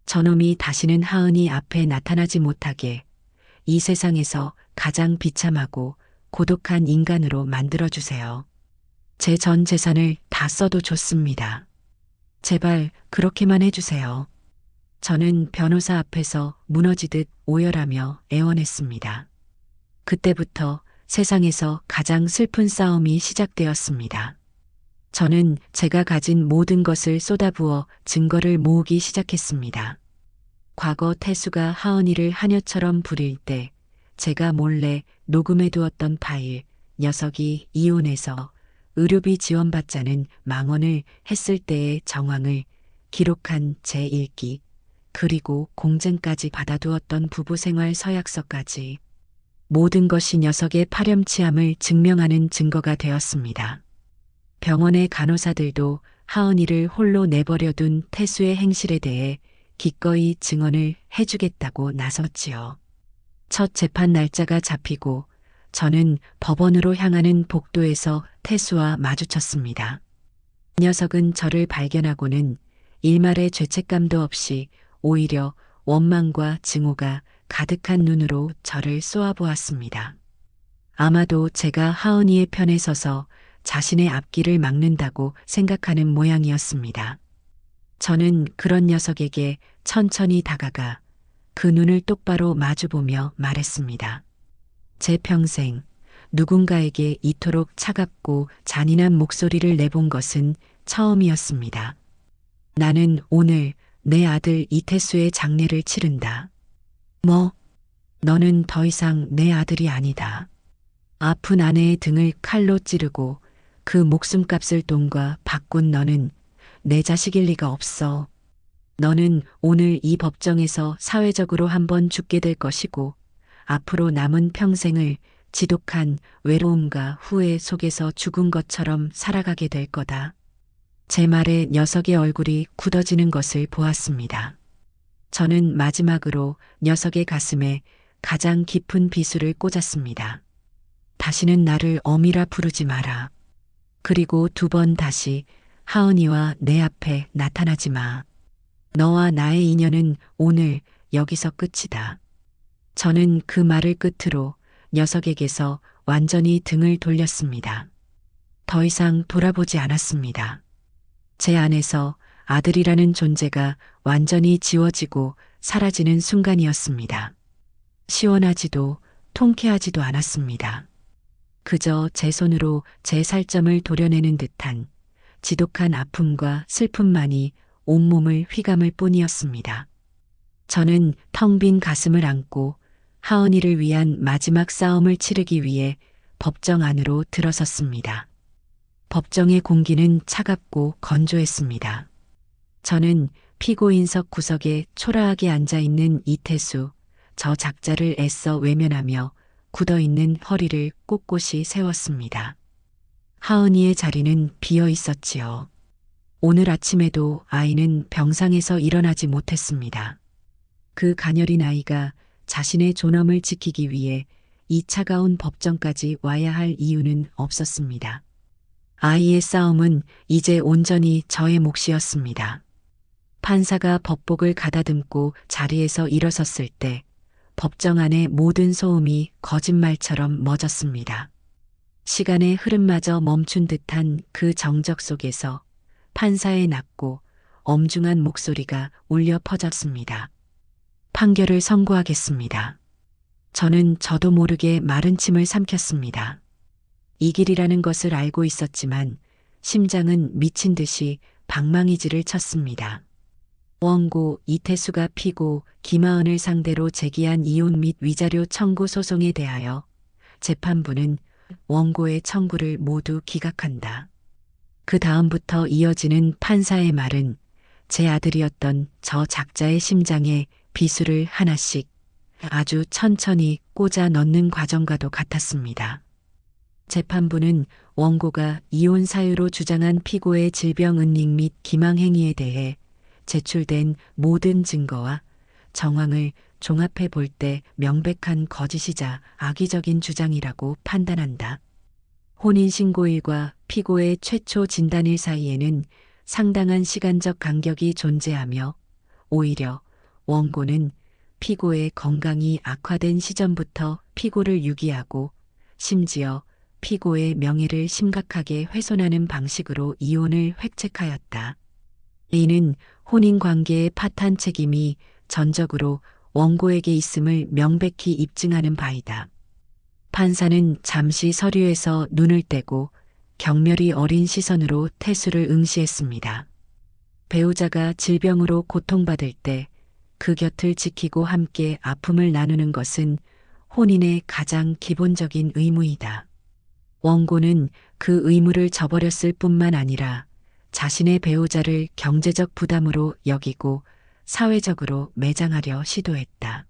저놈이 다시는 하은이 앞에 나타나지 못하게 이 세상에서 가장 비참하고 고독한 인간으로 만들어주세요. 제 전 재산을 다 써도 좋습니다. 제발 그렇게만 해주세요. 저는 변호사 앞에서 무너지듯 오열하며 애원했습니다. 그때부터 세상에서 가장 슬픈 싸움이 시작되었습니다. 저는 제가 가진 모든 것을 쏟아부어 증거를 모으기 시작했습니다. 과거 태수가 하은이를 하녀처럼 부릴 때 제가 몰래 녹음해 두었던 파일, 녀석이 이혼해서 의료비 지원받자는 망언을 했을 때의 정황을 기록한 제 일기, 그리고 공증까지 받아두었던 부부생활 서약서까지 모든 것이 녀석의 파렴치함을 증명하는 증거가 되었습니다. 병원의 간호사들도 하은이를 홀로 내버려둔 태수의 행실에 대해 기꺼이 증언을 해주겠다고 나섰지요. 첫 재판 날짜가 잡히고 저는 법원으로 향하는 복도에서 태수와 마주쳤습니다. 녀석은 저를 발견하고는 일말의 죄책감도 없이 오히려 원망과 증오가 가득한 눈으로 저를 쏘아보았습니다. 아마도 제가 하은이의 편에 서서 자신의 앞길을 막는다고 생각하는 모양이었습니다. 저는 그런 녀석에게 천천히 다가가 그 눈을 똑바로 마주보며 말했습니다. 제 평생 누군가에게 이토록 차갑고 잔인한 목소리를 내본 것은 처음이었습니다. 나는 오늘 내 아들 이태수의 장례를 치른다. 뭐? 너는 더 이상 내 아들이 아니다. 아픈 아내의 등을 칼로 찌르고 그 목숨값을 돈과 바꾼 너는 내 자식일 리가 없어. 너는 오늘 이 법정에서 사회적으로 한번 죽게 될 것이고 앞으로 남은 평생을 지독한 외로움과 후회 속에서 죽은 것처럼 살아가게 될 거다. 제 말에 녀석의 얼굴이 굳어지는 것을 보았습니다. 저는 마지막으로 녀석의 가슴에 가장 깊은 비수를 꽂았습니다. 다시는 나를 어미라 부르지 마라. 그리고 2번 다시 하은이와 내 앞에 나타나지 마. 너와 나의 인연은 오늘 여기서 끝이다. 저는 그 말을 끝으로 녀석에게서 완전히 등을 돌렸습니다. 더 이상 돌아보지 않았습니다. 제 안에서 아들이라는 존재가 완전히 지워지고 사라지는 순간이었습니다. 시원하지도 통쾌하지도 않았습니다. 그저 제 손으로 제 살점을 도려내는 듯한 지독한 아픔과 슬픔만이 온몸을 휘감을 뿐이었습니다. 저는 텅 빈 가슴을 안고 하은이를 위한 마지막 싸움을 치르기 위해 법정 안으로 들어섰습니다. 법정의 공기는 차갑고 건조했습니다. 저는 피고인석 구석에 초라하게 앉아있는 이태수, 저 작자를 애써 외면하며 굳어있는 허리를 꼿꼿이 세웠습니다. 하은이의 자리는 비어 있었지요. 오늘 아침에도 아이는 병상에서 일어나지 못했습니다. 그 가녀린 아이가 자신의 존엄을 지키기 위해 이 차가운 법정까지 와야 할 이유는 없었습니다. 아이의 싸움은 이제 온전히 저의 몫이었습니다. 판사가 법복을 가다듬고 자리에서 일어섰을 때 법정 안의 모든 소음이 거짓말처럼 멎었습니다. 시간의 흐름마저 멈춘 듯한 그 정적 속에서 판사의 낮고 엄중한 목소리가 울려 퍼졌습니다. 판결을 선고하겠습니다. 저는 저도 모르게 마른 침을 삼켰습니다. 이 길이라는 것을 알고 있었지만 심장은 미친 듯이 방망이질을 쳤습니다. 원고 이태수가 피고 김하은을 상대로 제기한 이혼 및 위자료 청구 소송에 대하여 재판부는 원고의 청구를 모두 기각한다. 그 다음부터 이어지는 판사의 말은 제 아들이었던 저 작자의 심장에 비수를 하나씩 아주 천천히 꽂아 넣는 과정과도 같았습니다. 재판부는 원고가 이혼 사유로 주장한 피고의 질병 은닉 및 기망 행위에 대해 제출된 모든 증거와 정황을 종합해 볼 때 명백한 거짓이자 악의적인 주장이라고 판단한다. 혼인신고일과 피고의 최초 진단일 사이에는 상당한 시간적 간격이 존재하며 오히려 원고는 피고의 건강이 악화된 시점부터 피고를 유기하고 심지어 피고의 명예를 심각하게 훼손하는 방식으로 이혼을 획책하였다. 이는 혼인관계의 파탄 책임이 전적으로 원고에게 있음을 명백히 입증하는 바이다. 판사는 잠시 서류에서 눈을 떼고 경멸이 어린 시선으로 태수를 응시했습니다. 배우자가 질병으로 고통받을 때 그 곁을 지키고 함께 아픔을 나누는 것은 혼인의 가장 기본적인 의무이다. 원고는 그 의무를 저버렸을 뿐만 아니라 자신의 배우자를 경제적 부담으로 여기고 사회적으로 매장하려 시도했다.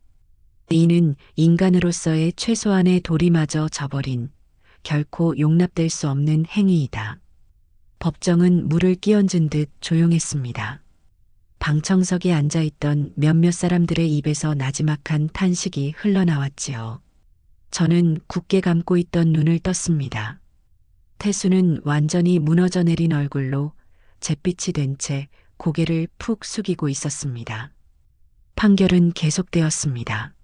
이는 인간으로서의 최소한의 도리마저 저버린 결코 용납될 수 없는 행위이다. 법정은 물을 끼얹은 듯 조용했습니다. 방청석에 앉아있던 몇몇 사람들의 입에서 나지막한 탄식이 흘러나왔지요. 저는 굳게 감고 있던 눈을 떴습니다. 태수는 완전히 무너져 내린 얼굴로 잿빛이 된 채 고개를 푹 숙이고 있었습니다. 판결은 계속되었습니다.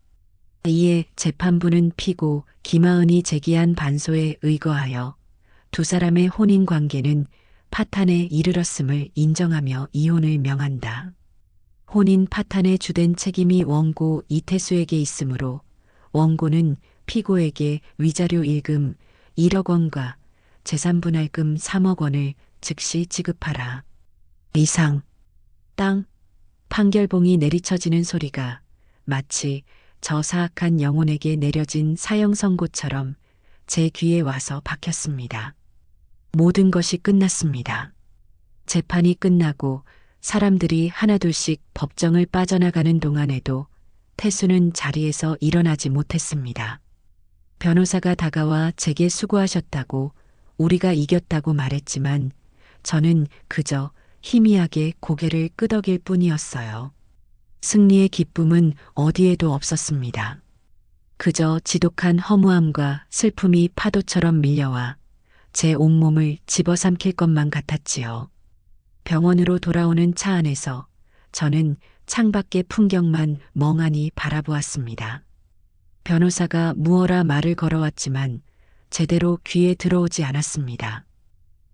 이에 재판부는 피고 김하은이 제기한 반소에 의거하여 두 사람의 혼인 관계는 파탄에 이르렀음을 인정하며 이혼을 명한다. 혼인 파탄의 주된 책임이 원고 이태수에게 있으므로 원고는 피고에게 위자료 일금 1억 원과 재산분할금 3억 원을 즉시 지급하라. 이상. 땅. 판결봉이 내리쳐지는 소리가 마치 저 사악한 영혼에게 내려진 사형 선고처럼 제 귀에 와서 박혔습니다. 모든 것이 끝났습니다. 재판이 끝나고 사람들이 하나둘씩 법정을 빠져나가는 동안에도 태수는 자리에서 일어나지 못했습니다. 변호사가 다가와 제게 수고하셨다고 우리가 이겼다고 말했지만 저는 그저 희미하게 고개를 끄덕일 뿐이었어요. 승리의 기쁨은 어디에도 없었습니다. 그저 지독한 허무함과 슬픔이 파도처럼 밀려와 제 온몸을 집어삼킬 것만 같았지요. 병원으로 돌아오는 차 안에서 저는 창밖의 풍경만 멍하니 바라보았습니다. 변호사가 무어라 말을 걸어왔지만 제대로 귀에 들어오지 않았습니다.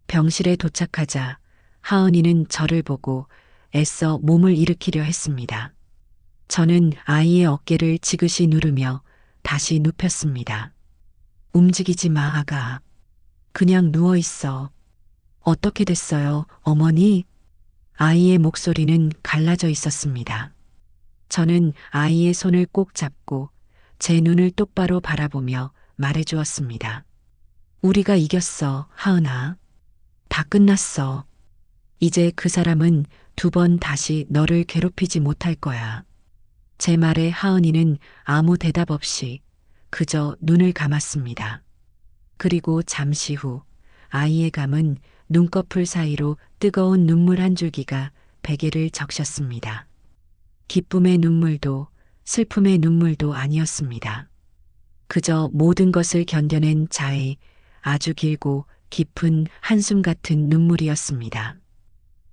병실에 도착하자 하은이는 저를 보고 애써 몸을 일으키려 했습니다. 저는 아이의 어깨를 지그시 누르며 다시 눕혔습니다. 움직이지 마, 아가. 그냥 누워 있어. 어떻게 됐어요, 어머니? 아이의 목소리는 갈라져 있었습니다. 저는 아이의 손을 꼭 잡고 제 눈을 똑바로 바라보며 말해주었습니다. 우리가 이겼어, 하은아. 다 끝났어. 이제 그 사람은 2번 다시 너를 괴롭히지 못할 거야. 제 말에 하은이는 아무 대답 없이 그저 눈을 감았습니다. 그리고 잠시 후 아이의 감은 눈꺼풀 사이로 뜨거운 눈물 한 줄기가 베개를 적셨습니다. 기쁨의 눈물도 슬픔의 눈물도 아니었습니다. 그저 모든 것을 견뎌낸 자의 아주 길고 깊은 한숨 같은 눈물이었습니다.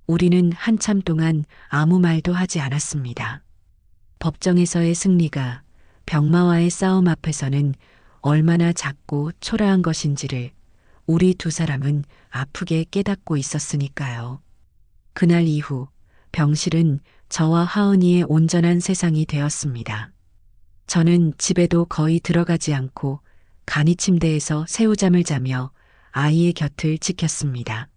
우리는 한참 동안 아무 말도 하지 않았습니다. 법정에서의 승리가 병마와의 싸움 앞에서는 얼마나 작고 초라한 것인지를 우리 2사람은 아프게 깨닫고 있었으니까요. 그날 이후 병실은 저와 하은이의 온전한 세상이 되었습니다. 저는 집에도 거의 들어가지 않고 간이 침대에서 새우잠을 자며 아이의 곁을 지켰습니다.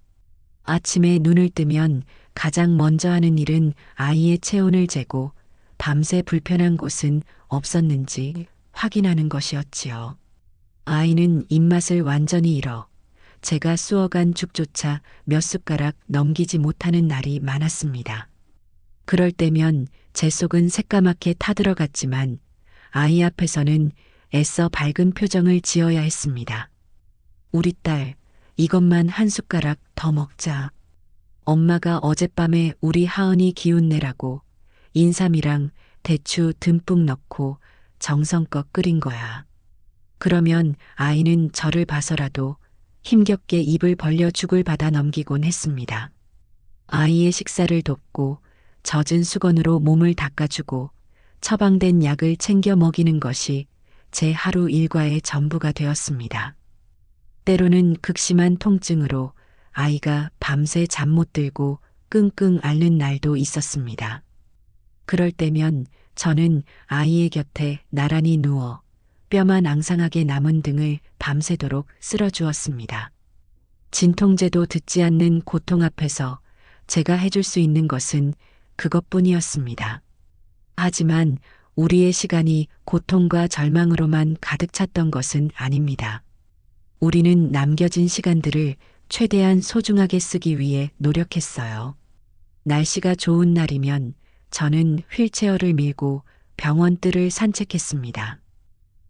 아침에 눈을 뜨면 가장 먼저 하는 일은 아이의 체온을 재고 밤새 불편한 곳은 없었는지 확인하는 것이었지요. 아이는 입맛을 완전히 잃어 제가 쑤어간 죽조차 몇 숟가락 넘기지 못하는 날이 많았습니다. 그럴 때면 제 속은 새까맣게 타들어갔지만 아이 앞에서는 애써 밝은 표정을 지어야 했습니다. 우리 딸, 이것만 한 숟가락 더 먹자. 엄마가 어젯밤에 우리 하은이 기운내라고 인삼이랑 대추 듬뿍 넣고 정성껏 끓인 거야. 그러면 아이는 저를 봐서라도 힘겹게 입을 벌려 죽을 받아 넘기곤 했습니다. 아이의 식사를 돕고 젖은 수건으로 몸을 닦아주고 처방된 약을 챙겨 먹이는 것이 제 하루 일과의 전부가 되었습니다. 때로는 극심한 통증으로 아이가 밤새 잠 못 들고 끙끙 앓는 날도 있었습니다. 그럴 때면 저는 아이의 곁에 나란히 누워 뼈만 앙상하게 남은 등을 밤새도록 쓸어주었습니다. 진통제도 듣지 않는 고통 앞에서 제가 해줄 수 있는 것은 그것뿐이었습니다. 하지만 우리의 시간이 고통과 절망으로만 가득 찼던 것은 아닙니다. 우리는 남겨진 시간들을 최대한 소중하게 쓰기 위해 노력했어요. 날씨가 좋은 날이면 저는 휠체어를 밀고 병원 뜰을 산책했습니다.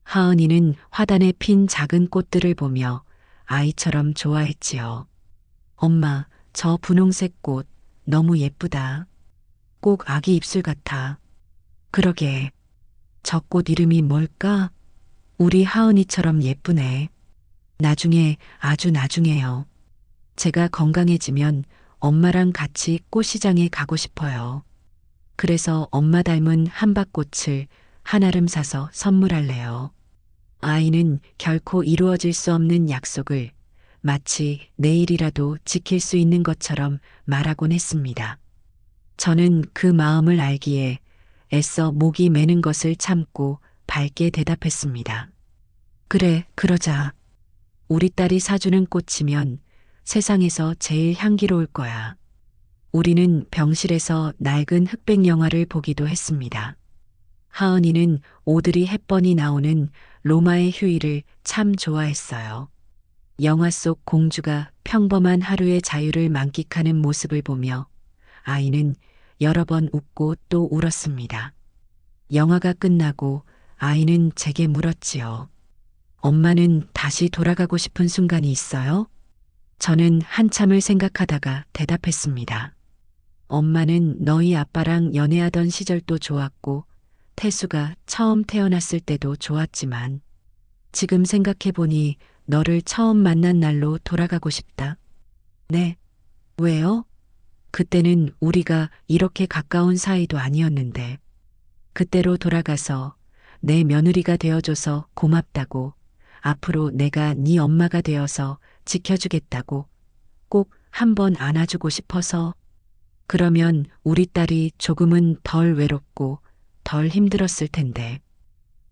하은이는 화단에 핀 작은 꽃들을 보며 아이처럼 좋아했지요. 엄마, 저 분홍색 꽃 너무 예쁘다. 꼭 아기 입술 같아. 그러게. 저 꽃 이름이 뭘까? 우리 하은이처럼 예쁘네. 나중에, 아주 나중에요. 제가 건강해지면 엄마랑 같이 꽃시장에 가고 싶어요. 그래서 엄마 닮은 한박꽃을 한아름 사서 선물할래요. 아이는 결코 이루어질 수 없는 약속을 마치 내일이라도 지킬 수 있는 것처럼 말하곤 했습니다. 저는 그 마음을 알기에 애써 목이 메는 것을 참고 밝게 대답했습니다. 그래, 그러자. 우리 딸이 사주는 꽃이면 세상에서 제일 향기로울 거야. 우리는 병실에서 낡은 흑백 영화를 보기도 했습니다. 하은이는 오드리 헵번이 나오는 로마의 휴일을 참 좋아했어요. 영화 속 공주가 평범한 하루의 자유를 만끽하는 모습을 보며 아이는 여러 번 웃고 또 울었습니다. 영화가 끝나고 아이는 제게 물었지요. 엄마는 다시 돌아가고 싶은 순간이 있어요? 저는 한참을 생각하다가 대답했습니다. 엄마는 너희 아빠랑 연애하던 시절도 좋았고 태수가 처음 태어났을 때도 좋았지만 지금 생각해보니 너를 처음 만난 날로 돌아가고 싶다. 네. 왜요? 그때는 우리가 이렇게 가까운 사이도 아니었는데 그때로 돌아가서 내 며느리가 되어줘서 고맙다고 앞으로 내가 네 엄마가 되어서 지켜주겠다고 꼭 한번 안아주고 싶어서 그러면 우리 딸이 조금은 덜 외롭고 덜 힘들었을 텐데.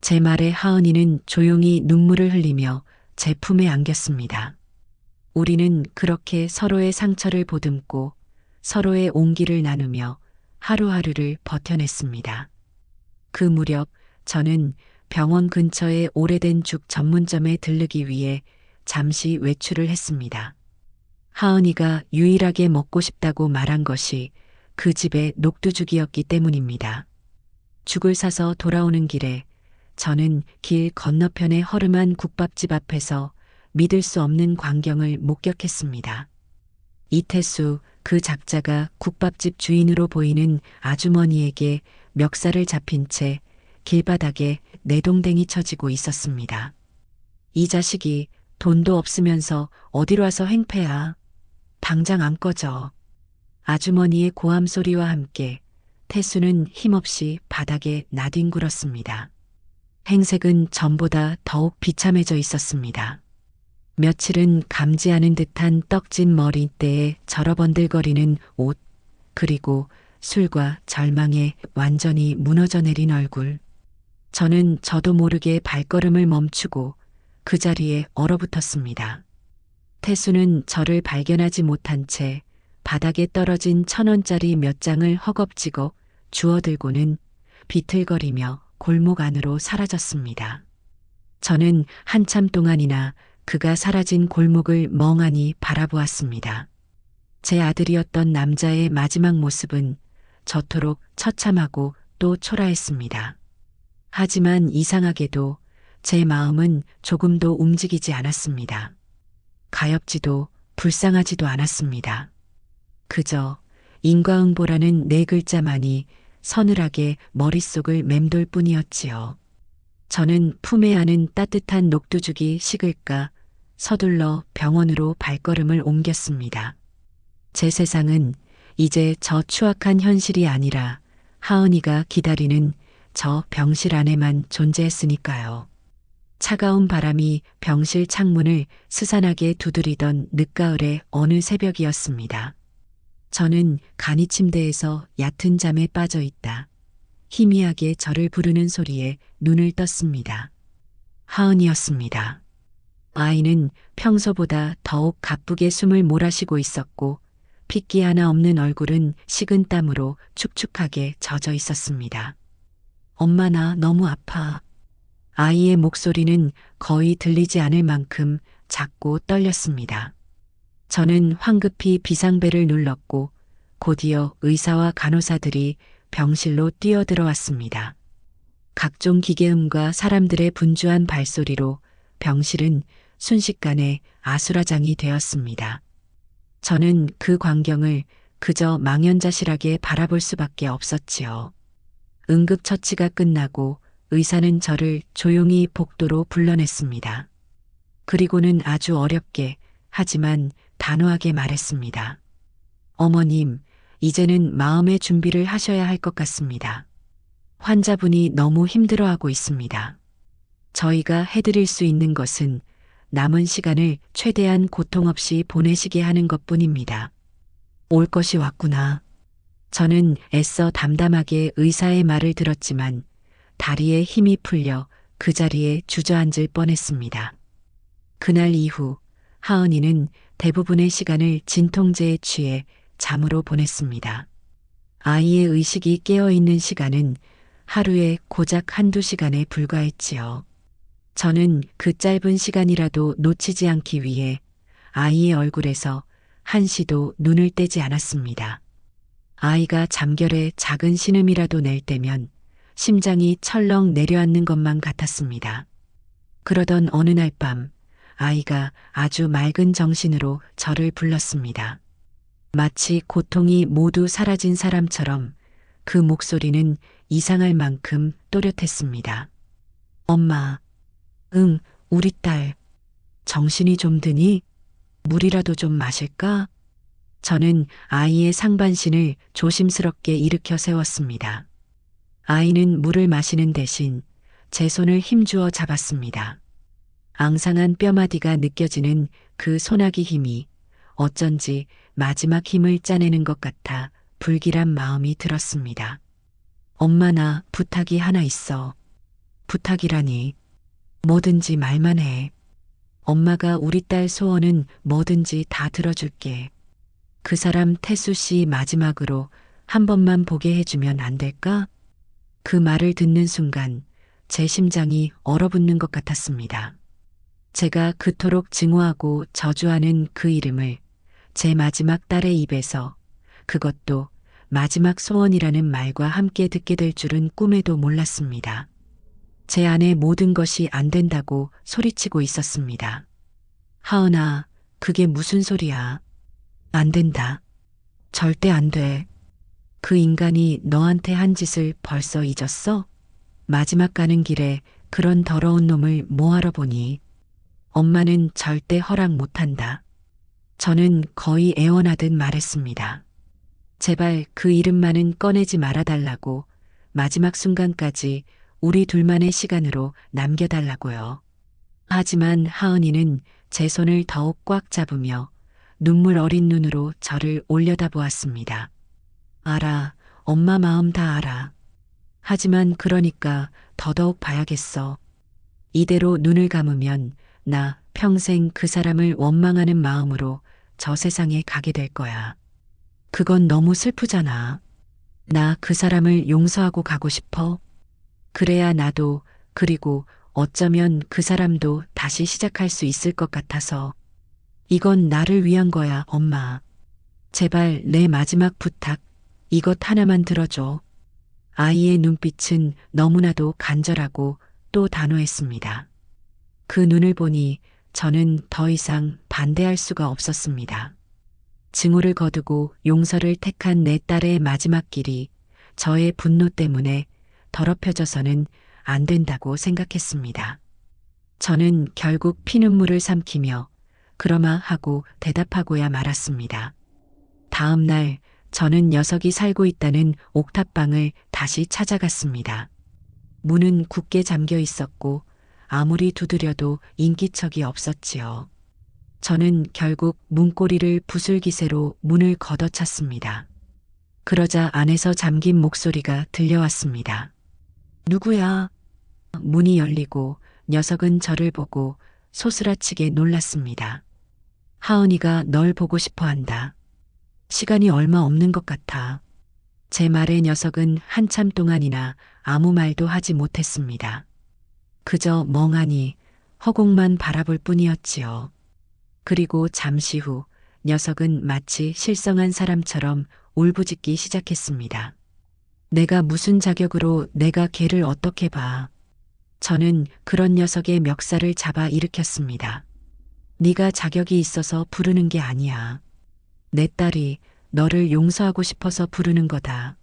제 말에 하은이는 조용히 눈물을 흘리며 제 품에 안겼습니다. 우리는 그렇게 서로의 상처를 보듬고 서로의 온기를 나누며 하루하루를 버텨냈습니다. 그 무렵 저는 병원 근처의 오래된 죽 전문점에 들르기 위해 잠시 외출을 했습니다. 하은이가 유일하게 먹고 싶다고 말한 것이 그 집의 녹두죽이었기 때문입니다. 죽을 사서 돌아오는 길에 저는 길 건너편의 허름한 국밥집 앞에서 믿을 수 없는 광경을 목격했습니다. 이태수, 그 작자가 국밥집 주인으로 보이는 아주머니에게 멱살을 잡힌 채 길바닥에 내동댕이 쳐지고 있었습니다. 이 자식이 돈도 없으면서 어딜 와서 행패야. 당장 안 꺼져. 아주머니의 고함 소리와 함께 태수는 힘없이 바닥에 나뒹굴었습니다. 행색은 전보다 더욱 비참해져 있었습니다. 며칠은 감지 않은 듯한 떡진 머리대에 절어번들거리는 옷, 그리고 술과 절망에 완전히 무너져 내린 얼굴. 저는 저도 모르게 발걸음을 멈추고 그 자리에 얼어붙었습니다. 태수는 저를 발견하지 못한 채 바닥에 떨어진 1,000원짜리 몇 장을 허겁지겁 주워들고는 비틀거리며 골목 안으로 사라졌습니다. 저는 한참 동안이나 그가 사라진 골목을 멍하니 바라보았습니다. 제 아들이었던 남자의 마지막 모습은 저토록 처참하고 또 초라했습니다. 하지만 이상하게도 제 마음은 조금도 움직이지 않았습니다. 가엾지도 불쌍하지도 않았습니다. 그저 인과응보라는 네 글자만이 서늘하게 머릿속을 맴돌 뿐이었지요. 저는 품에 안은 따뜻한 녹두죽이 식을까 서둘러 병원으로 발걸음을 옮겼습니다. 제 세상은 이제 저 추악한 현실이 아니라 하은이가 기다리는 저 병실 안에만 존재했으니까요. 차가운 바람이 병실 창문을 스산하게 두드리던 늦가을의 어느 새벽이었습니다. 저는 간이 침대에서 얕은 잠에 빠져 있다. 희미하게 저를 부르는 소리에 눈을 떴습니다. 하은이었습니다. 아이는 평소보다 더욱 가쁘게 숨을 몰아쉬고 있었고 핏기 하나 없는 얼굴은 식은 땀으로 축축하게 젖어 있었습니다. 엄마, 나 너무 아파. 아이의 목소리는 거의 들리지 않을 만큼 작고 떨렸습니다. 저는 황급히 비상벨을 눌렀고 곧이어 의사와 간호사들이 병실로 뛰어들어왔습니다. 각종 기계음과 사람들의 분주한 발소리로 병실은 순식간에 아수라장이 되었습니다. 저는 그 광경을 그저 망연자실하게 바라볼 수밖에 없었지요. 응급처치가 끝나고 의사는 저를 조용히 복도로 불러냈습니다. 그리고는 아주 어렵게 하지만 단호하게 말했습니다. 어머님, 이제는 마음의 준비를 하셔야 할 것 같습니다. 환자분이 너무 힘들어하고 있습니다. 저희가 해드릴 수 있는 것은 남은 시간을 최대한 고통 없이 보내시게 하는 것뿐입니다. 올 것이 왔구나. 저는 애써 담담하게 의사의 말을 들었지만 다리에 힘이 풀려 그 자리에 주저앉을 뻔했습니다. 그날 이후 하은이는 대부분의 시간을 진통제에 취해 잠으로 보냈습니다. 아이의 의식이 깨어있는 시간은 하루에 고작 한두 시간에 불과했지요. 저는 그 짧은 시간이라도 놓치지 않기 위해 아이의 얼굴에서 한시도 눈을 떼지 않았습니다. 아이가 잠결에 작은 신음이라도 낼 때면 심장이 철렁 내려앉는 것만 같았습니다. 그러던 어느 날 밤 아이가 아주 맑은 정신으로 저를 불렀습니다. 마치 고통이 모두 사라진 사람처럼 그 목소리는 이상할 만큼 또렷했습니다. 엄마, 응, 우리 딸, 정신이 좀 드니? 물이라도 좀 마실까? 저는 아이의 상반신을 조심스럽게 일으켜 세웠습니다. 아이는 물을 마시는 대신 제 손을 힘주어 잡았습니다. 앙상한 뼈마디가 느껴지는 그 소나기 힘이 어쩐지 마지막 힘을 짜내는 것 같아 불길한 마음이 들었습니다. 엄마 나 부탁이 하나 있어. 부탁이라니. 뭐든지 말만 해. 엄마가 우리 딸 소원은 뭐든지 다 들어줄게. 그 사람 태수 씨 마지막으로 한 번만 보게 해주면 안 될까? 그 말을 듣는 순간 제 심장이 얼어붙는 것 같았습니다. 제가 그토록 증오하고 저주하는 그 이름을 제 마지막 딸의 입에서 그것도 마지막 소원이라는 말과 함께 듣게 될 줄은 꿈에도 몰랐습니다. 제 안에 모든 것이 안 된다고 소리치고 있었습니다. 하은아, 그게 무슨 소리야? 안 된다. 절대 안 돼. 그 인간이 너한테 한 짓을 벌써 잊었어? 마지막 가는 길에 그런 더러운 놈을 뭐하러 보니? 엄마는 절대 허락 못한다. 저는 거의 애원하듯 말했습니다. 제발 그 이름만은 꺼내지 말아달라고 마지막 순간까지 우리 둘만의 시간으로 남겨달라고요. 하지만 하은이는 제 손을 더욱 꽉 잡으며 눈물 어린 눈으로 저를 올려다보았습니다. 알아, 엄마 마음 다 알아. 하지만 그러니까 더더욱 봐야겠어. 이대로 눈을 감으면 나 평생 그 사람을 원망하는 마음으로 저 세상에 가게 될 거야. 그건 너무 슬프잖아. 나 그 사람을 용서하고 가고 싶어. 그래야 나도 그리고 어쩌면 그 사람도 다시 시작할 수 있을 것 같아서. 이건 나를 위한 거야, 엄마. 제발 내 마지막 부탁, 이것 하나만 들어줘. 아이의 눈빛은 너무나도 간절하고 또 단호했습니다. 그 눈을 보니 저는 더 이상 반대할 수가 없었습니다. 증오를 거두고 용서를 택한 내 딸의 마지막 길이 저의 분노 때문에 더럽혀져서는 안 된다고 생각했습니다. 저는 결국 피눈물을 삼키며 그러마 하고 대답하고야 말았습니다. 다음 날 저는 녀석이 살고 있다는 옥탑방을 다시 찾아갔습니다. 문은 굳게 잠겨 있었고 아무리 두드려도 인기척이 없었지요. 저는 결국 문고리를 부술기세로 문을 걷어찼습니다. 그러자 안에서 잠긴 목소리가 들려왔습니다. 누구야? 문이 열리고 녀석은 저를 보고 소스라치게 놀랐습니다. 하은이가 널 보고 싶어 한다. 시간이 얼마 없는 것 같아. 제 말에 녀석은 한참 동안이나 아무 말도 하지 못했습니다. 그저 멍하니 허공만 바라볼 뿐이었지요. 그리고 잠시 후 녀석은 마치 실성한 사람처럼 울부짖기 시작했습니다. 내가 무슨 자격으로 내가 걔를 어떻게 봐. 저는 그런 녀석의 멱살을 잡아 일으켰습니다. 네가 자격이 있어서 부르는 게 아니야. 내 딸이 너를 용서하고 싶어서 부르는 거다.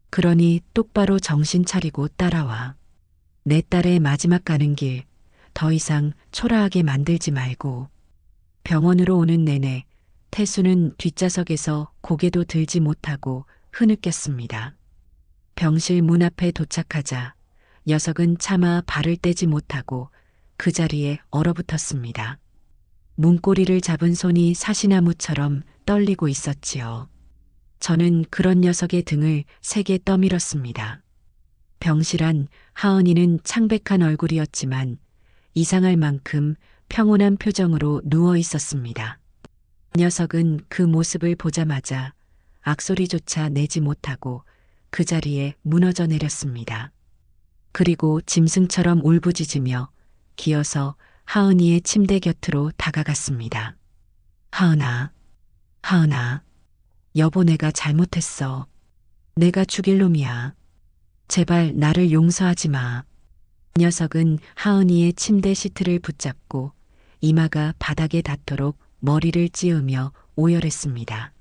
그러니 똑바로 정신 차리고 따라와. 내 딸의 마지막 가는 길 더 이상 초라하게 만들지 말고. 병원으로 오는 내내 태수는 뒷좌석에서 고개도 들지 못하고 흐느꼈습니다. 병실 문 앞에 도착하자 녀석은 차마 발을 떼지 못하고 그 자리에 얼어붙었습니다. 문고리를 잡은 손이 사시나무처럼 떨리고 있었지요. 저는 그런 녀석의 등을 세게 떠밀었습니다. 병실한 하은이는 창백한 얼굴이었지만 이상할 만큼 평온한 표정으로 누워 있었습니다. 녀석은 그 모습을 보자마자 악소리조차 내지 못하고 그 자리에 무너져 내렸습니다. 그리고 짐승처럼 울부짖으며 기어서 하은이의 침대 곁으로 다가갔습니다. 하은아, 하은아, 여보 내가 잘못했어. 내가 죽일 놈이야. 제발 나를 용서하지 마. 녀석은 하은이의 침대 시트를 붙잡고 이마가 바닥에 닿도록 머리를 찌으며 오열했습니다.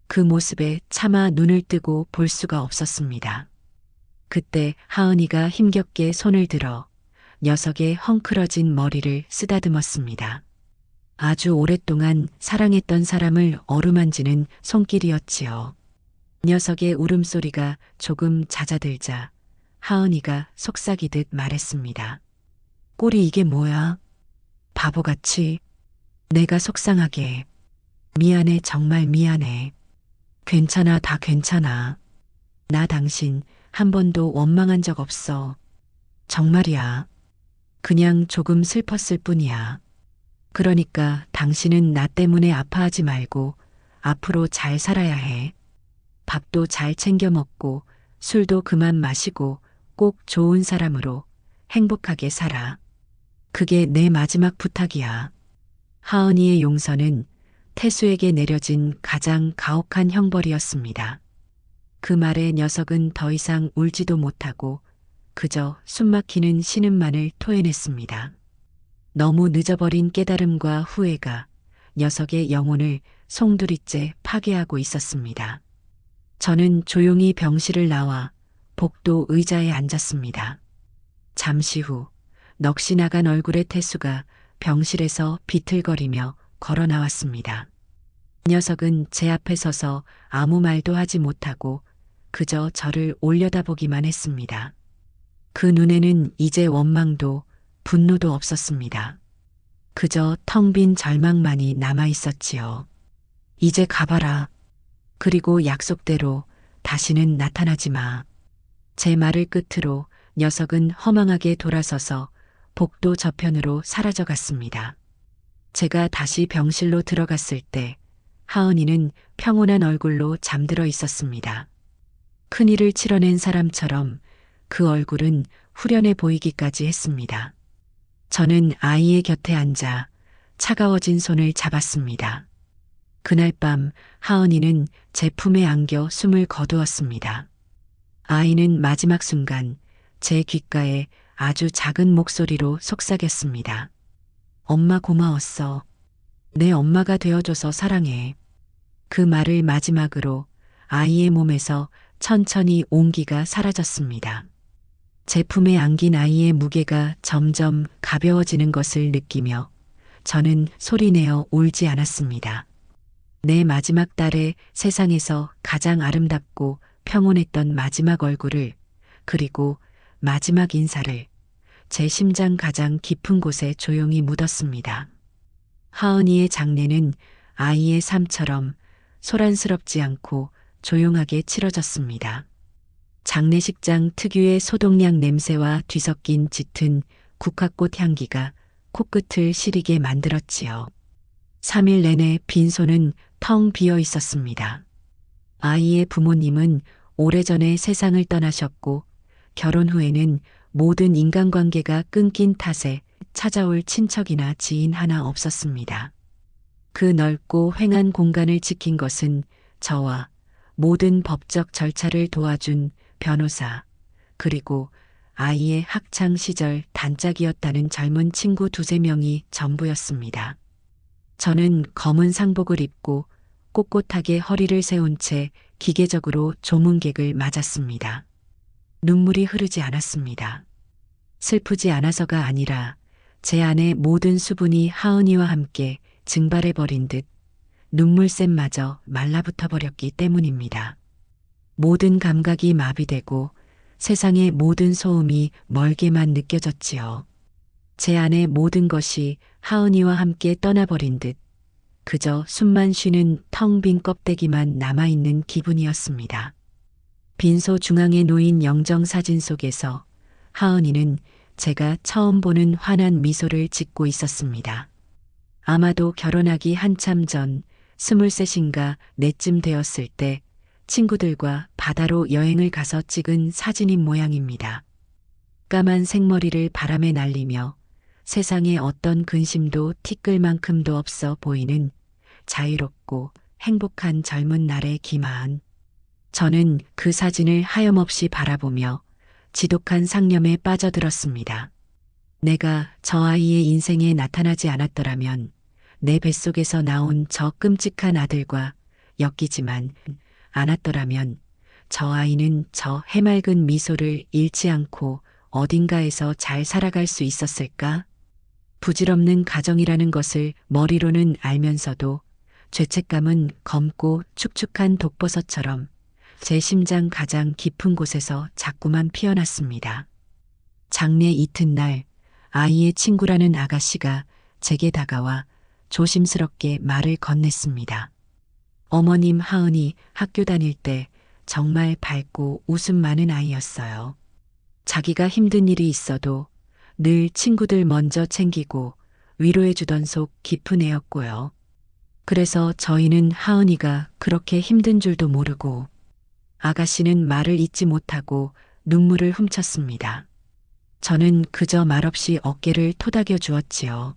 그 모습에 차마 눈을 뜨고 볼 수가 없었습니다. 그때 하은이가 힘겹게 손을 들어 녀석의 헝클어진 머리를 쓰다듬었습니다. 아주 오랫동안 사랑했던 사람을 어루만지는 손길이었지요. 녀석의 울음소리가 조금 잦아들자 하은이가 속삭이듯 말했습니다. 꼴이 이게 뭐야? 바보같이. 내가 속상하게. 미안해, 정말 미안해. 괜찮아, 다 괜찮아. 나 당신 한 번도 원망한 적 없어. 정말이야. 그냥 조금 슬펐을 뿐이야. 그러니까 당신은 나 때문에 아파하지 말고 앞으로 잘 살아야 해. 밥도 잘 챙겨 먹고 술도 그만 마시고 꼭 좋은 사람으로 행복하게 살아. 그게 내 마지막 부탁이야. 하은이의 용서는 태수에게 내려진 가장 가혹한 형벌이었습니다. 그 말에 녀석은 더 이상 울지도 못하고 그저 숨막히는 신음만을 토해냈습니다. 너무 늦어버린 깨달음과 후회가 녀석의 영혼을 송두리째 파괴하고 있었습니다. 저는 조용히 병실을 나와 복도 의자에 앉았습니다. 잠시 후 넋이 나간 얼굴의 태수가 병실에서 비틀거리며 걸어 나왔습니다. 녀석은 제 앞에 서서 아무 말도 하지 못하고 그저 저를 올려다보기만 했습니다. 그 눈에는 이제 원망도 분노도 없었습니다. 그저 텅 빈 절망만이 남아 있었지요. 이제 가봐라. 그리고 약속대로 다시는 나타나지 마. 제 말을 끝으로 녀석은 허망하게 돌아서서 복도 저편으로 사라져갔습니다. 제가 다시 병실로 들어갔을 때 하은이는 평온한 얼굴로 잠들어 있었습니다. 큰일을 치러낸 사람처럼 그 얼굴은 후련해 보이기까지 했습니다. 저는 아이의 곁에 앉아 차가워진 손을 잡았습니다. 그날 밤 하은이는 제 품에 안겨 숨을 거두었습니다. 아이는 마지막 순간 제 귓가에 아주 작은 목소리로 속삭였습니다. 엄마 고마웠어. 내 엄마가 되어줘서 사랑해. 그 말을 마지막으로 아이의 몸에서 천천히 온기가 사라졌습니다. 제 품에 안긴 아이의 무게가 점점 가벼워지는 것을 느끼며 저는 소리내어 울지 않았습니다. 내 마지막 딸의 세상에서 가장 아름답고 평온했던 마지막 얼굴을 그리고 마지막 인사를 제 심장 가장 깊은 곳에 조용히 묻었습니다. 하은이의 장례는 아이의 삶처럼 소란스럽지 않고 조용하게 치러졌습니다. 장례식장 특유의 소독약 냄새와 뒤섞인 짙은 국화꽃 향기가 코끝을 시리게 만들었지요. 3일 내내 빈소는 텅 비어 있었습니다. 아이의 부모님은 오래전에 세상을 떠나셨고 결혼 후에는 모든 인간관계가 끊긴 탓에 찾아올 친척이나 지인 하나 없었습니다. 그 넓고 휑한 공간을 지킨 것은 저와 모든 법적 절차를 도와준 변호사, 그리고 아이의 학창 시절 단짝이었다는 젊은 친구 두세 명이 전부였습니다. 저는 검은 상복을 입고 꼿꼿하게 허리를 세운 채 기계적으로 조문객을 맞았습니다. 눈물이 흐르지 않았습니다. 슬프지 않아서가 아니라 제 안의 모든 수분이 하은이와 함께 증발해버린 듯 눈물샘마저 말라붙어 버렸기 때문입니다. 모든 감각이 마비되고 세상의 모든 소음이 멀게만 느껴졌지요. 제 안의 모든 것이 하은이와 함께 떠나버린 듯 그저 숨만 쉬는 텅 빈 껍데기만 남아있는 기분이었습니다. 빈소 중앙에 놓인 영정사진 속에서 하은이는 제가 처음 보는 환한 미소를 짓고 있었습니다. 아마도 결혼하기 한참 전 23인가 넷쯤 되었을 때 친구들과 바다로 여행을 가서 찍은 사진인 모양입니다. 까만 생머리를 바람에 날리며 세상에 어떤 근심도 티끌만큼도 없어 보이는 자유롭고 행복한 젊은 날의 김하은. 저는 그 사진을 하염없이 바라보며 지독한 상념에 빠져들었습니다. 내가 저 아이의 인생에 나타나지 않았더라면 내 뱃속에서 나온 저 끔찍한 아들과 엮이지만 않았더라면 저 아이는 저 해맑은 미소를 잃지 않고 어딘가에서 잘 살아갈 수 있었을까? 부질없는 가정이라는 것을 머리로는 알면서도 죄책감은 검고 축축한 독버섯처럼 제 심장 가장 깊은 곳에서 자꾸만 피어났습니다. 장례 이튿날 아이의 친구라는 아가씨가 제게 다가와 조심스럽게 말을 건넸습니다. 어머님 하은이 학교 다닐 때 정말 밝고 웃음 많은 아이였어요. 자기가 힘든 일이 있어도 늘 친구들 먼저 챙기고 위로해주던 속 깊은 애였고요. 그래서 저희는 하은이가 그렇게 힘든 줄도 모르고 아가씨는 말을 잇지 못하고 눈물을 훔쳤습니다. 저는 그저 말없이 어깨를 토닥여 주었지요.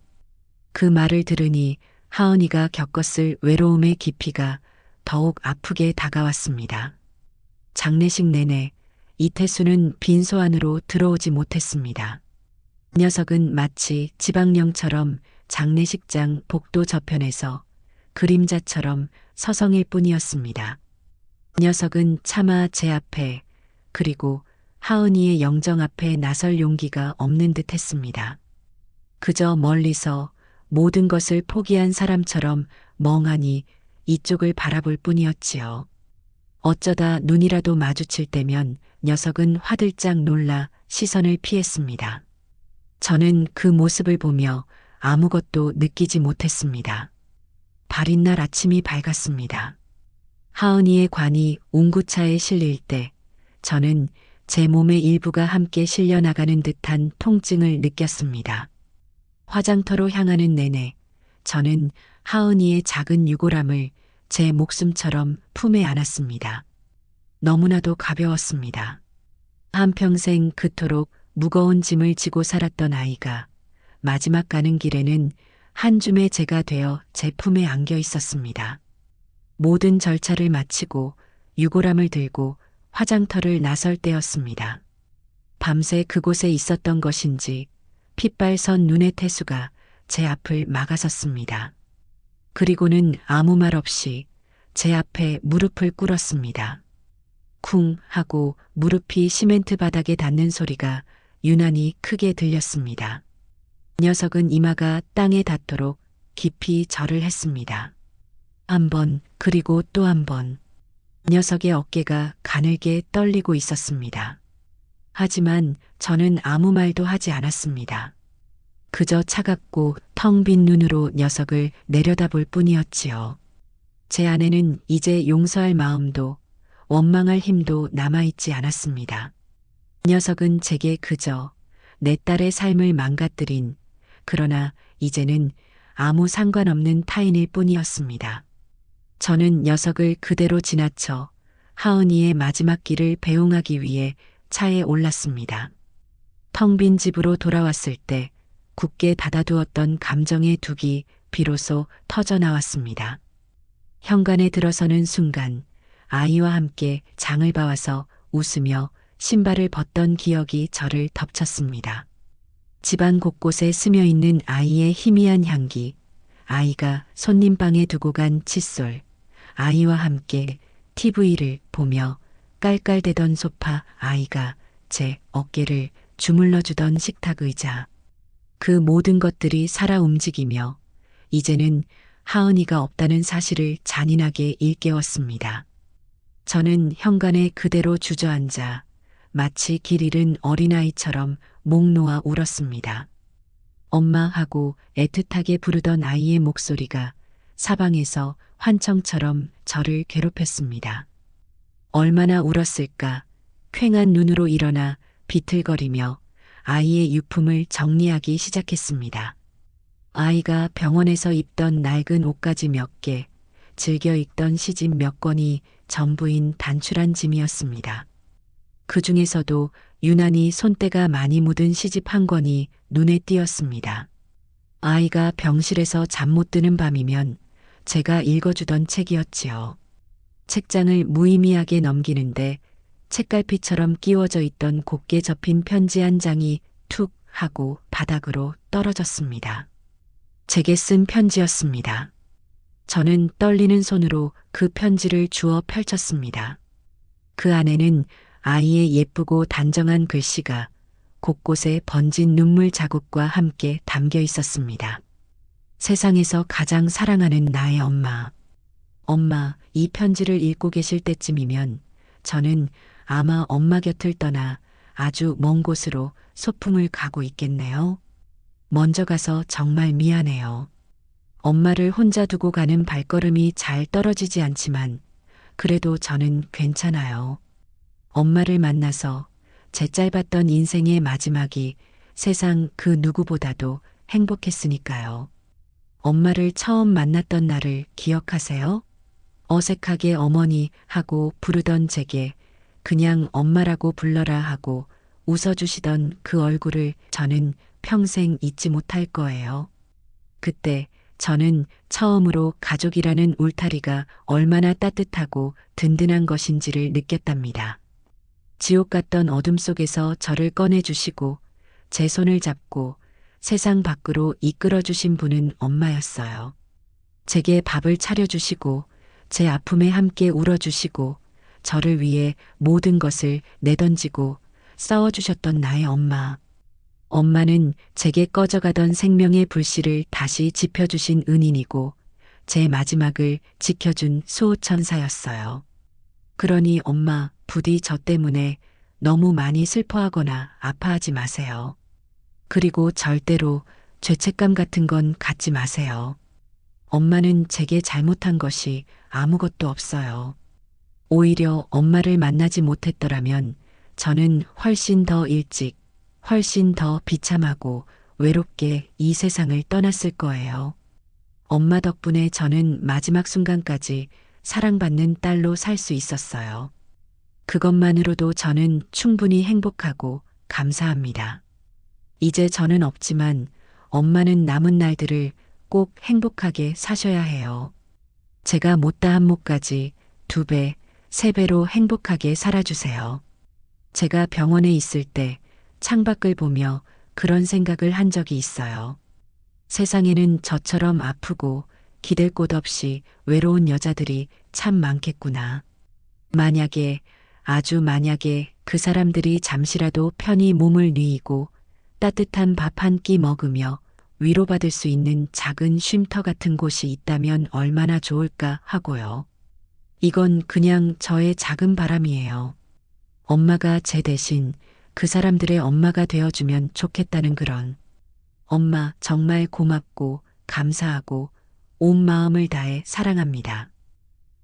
그 말을 들으니 하은이가 겪었을 외로움의 깊이가 더욱 아프게 다가왔습니다. 장례식 내내 이태수는 빈소 안으로 들어오지 못했습니다. 녀석은 마치 지방령처럼 장례식장 복도 저편에서 그림자처럼 서성일 뿐이었습니다. 녀석은 차마 제 앞에 그리고 하은이의 영정 앞에 나설 용기가 없는 듯 했습니다. 그저 멀리서 모든 것을 포기한 사람처럼 멍하니 이쪽을 바라볼 뿐이었지요. 어쩌다 눈이라도 마주칠 때면 녀석은 화들짝 놀라 시선을 피했습니다. 저는 그 모습을 보며 아무것도 느끼지 못했습니다. 발인 날 아침이 밝았습니다. 하은이의 관이 웅구차에 실릴 때 저는 제 몸의 일부가 함께 실려나가는 듯한 통증을 느꼈습니다. 화장터로 향하는 내내 저는 하은이의 작은 유골함을 제 목숨처럼 품에 안았습니다. 너무나도 가벼웠습니다. 한평생 그토록 무거운 짐을 지고 살았던 아이가 마지막 가는 길에는 한 줌의 재가 되어 제 품에 안겨 있었습니다. 모든 절차를 마치고 유골함을 들고 화장터를 나설 때였습니다. 밤새 그곳에 있었던 것인지 핏발선 눈의 태수가 제 앞을 막아섰습니다. 그리고는 아무 말 없이 제 앞에 무릎을 꿇었습니다. 쿵 하고 무릎이 시멘트 바닥에 닿는 소리가 유난히 크게 들렸습니다. 녀석은 이마가 땅에 닿도록 깊이 절을 했습니다. 한 번, 그리고 또 한 번. 녀석의 어깨가 가늘게 떨리고 있었습니다. 하지만 저는 아무 말도 하지 않았습니다. 그저 차갑고 텅 빈 눈으로 녀석을 내려다볼 뿐이었지요. 제 안에는 이제 용서할 마음도 원망할 힘도 남아있지 않았습니다. 녀석은 제게 그저 내 딸의 삶을 망가뜨린, 그러나 이제는 아무 상관없는 타인일 뿐이었습니다. 저는 녀석을 그대로 지나쳐 하은이의 마지막 길을 배웅하기 위해 차에 올랐습니다. 텅 빈 집으로 돌아왔을 때 굳게 닫아두었던 감정의 둑이 비로소 터져 나왔습니다. 현관에 들어서는 순간 아이와 함께 장을 봐와서 웃으며 신발을 벗던 기억이 저를 덮쳤습니다. 집안 곳곳에 스며있는 아이의 희미한 향기, 아이가 손님방에 두고 간 칫솔, 아이와 함께 TV를 보며 깔깔대던 소파, 아이가 제 어깨를 주물러주던 식탁 의자. 그 모든 것들이 살아 움직이며 이제는 하은이가 없다는 사실을 잔인하게 일깨웠습니다. 저는 현관에 그대로 주저앉아 마치 길 잃은 어린아이처럼 목 놓아 울었습니다. 엄마 하고 애틋하게 부르던 아이의 목소리가 사방에서 환청처럼 저를 괴롭혔습니다. 얼마나 울었을까. 퀭한 눈으로 일어나 비틀거리며 아이의 유품을 정리하기 시작했습니다. 아이가 병원에서 입던 낡은 옷가지 몇 개, 즐겨 읽던 시집 몇 권이 전부인 단출한 짐이었습니다. 그 중에서도 유난히 손때가 많이 묻은 시집 한 권이 눈에 띄었습니다. 아이가 병실에서 잠 못 드는 밤이면 제가 읽어주던 책이었지요. 책장을 무의미하게 넘기는데 책갈피처럼 끼워져 있던 곱게 접힌 편지 한 장이 툭 하고 바닥으로 떨어졌습니다. 제게 쓴 편지였습니다. 저는 떨리는 손으로 그 편지를 주워 펼쳤습니다. 그 안에는 아이의 예쁘고 단정한 글씨가 곳곳에 번진 눈물 자국과 함께 담겨 있었습니다. 세상에서 가장 사랑하는 나의 엄마. 엄마, 이 편지를 읽고 계실 때쯤이면 저는 아마 엄마 곁을 떠나 아주 먼 곳으로 소풍을 가고 있겠네요. 먼저 가서 정말 미안해요. 엄마를 혼자 두고 가는 발걸음이 잘 떨어지지 않지만 그래도 저는 괜찮아요. 엄마를 만나서 제 짧았던 인생의 마지막이 세상 그 누구보다도 행복했으니까요. 엄마를 처음 만났던 날을 기억하세요? 어색하게 어머니 하고 부르던 제게 그냥 엄마라고 불러라 하고 웃어주시던 그 얼굴을 저는 평생 잊지 못할 거예요. 그때 저는 처음으로 가족이라는 울타리가 얼마나 따뜻하고 든든한 것인지를 느꼈답니다. 지옥 같던 어둠 속에서 저를 꺼내주시고 제 손을 잡고 세상 밖으로 이끌어 주신 분은 엄마였어요. 제게 밥을 차려주시고 제 아픔에 함께 울어주시고 저를 위해 모든 것을 내던지고 싸워주셨던 나의 엄마. 엄마는 제게 꺼져가던 생명의 불씨를 다시 지펴주신 은인이고 제 마지막을 지켜준 수호천사였어요. 그러니 엄마, 부디 저 때문에 너무 많이 슬퍼하거나 아파하지 마세요. 그리고 절대로 죄책감 같은 건 갖지 마세요. 엄마는 제게 잘못한 것이 아무것도 없어요. 오히려 엄마를 만나지 못했더라면 저는 훨씬 더 일찍, 훨씬 더 비참하고 외롭게 이 세상을 떠났을 거예요. 엄마 덕분에 저는 마지막 순간까지 사랑받는 딸로 살 수 있었어요. 그것만으로도 저는 충분히 행복하고 감사합니다. 이제 저는 없지만 엄마는 남은 날들을 꼭 행복하게 사셔야 해요. 제가 못다한 몫까지 2배, 3배로 행복하게 살아주세요. 제가 병원에 있을 때 창밖을 보며 그런 생각을 한 적이 있어요. 세상에는 저처럼 아프고 기댈 곳 없이 외로운 여자들이 참 많겠구나. 만약에, 아주 만약에 그 사람들이 잠시라도 편히 몸을 뉘이고 따뜻한 밥 한 끼 먹으며 위로받을 수 있는 작은 쉼터 같은 곳이 있다면 얼마나 좋을까 하고요. 이건 그냥 저의 작은 바람이에요. 엄마가 제 대신 그 사람들의 엄마가 되어주면 좋겠다는 그런. 엄마 정말 고맙고 감사하고 온 마음을 다해 사랑합니다.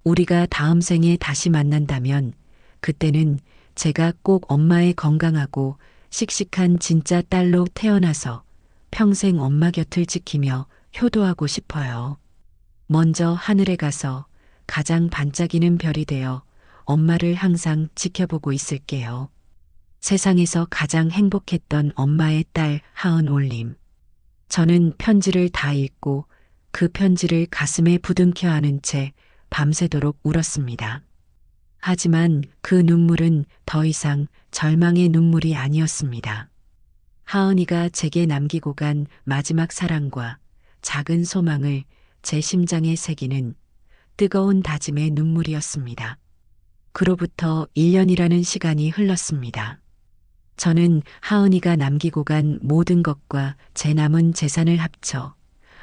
우리가 다음 생에 다시 만난다면 그때는 제가 꼭 엄마의 건강하고 씩씩한 진짜 딸로 태어나서 평생 엄마 곁을 지키며 효도하고 싶어요. 먼저 하늘에 가서 가장 반짝이는 별이 되어 엄마를 항상 지켜보고 있을게요. 세상에서 가장 행복했던 엄마의 딸 하은올림. 저는 편지를 다 읽고 그 편지를 가슴에 부둥켜 안은 채 밤새도록 울었습니다. 하지만 그 눈물은 더 이상 절망의 눈물이 아니었습니다. 하은이가 제게 남기고 간 마지막 사랑과 작은 소망을 제 심장에 새기는 뜨거운 다짐의 눈물이었습니다. 그로부터 1년이라는 시간이 흘렀습니다. 저는 하은이가 남기고 간 모든 것과 제 남은 재산을 합쳐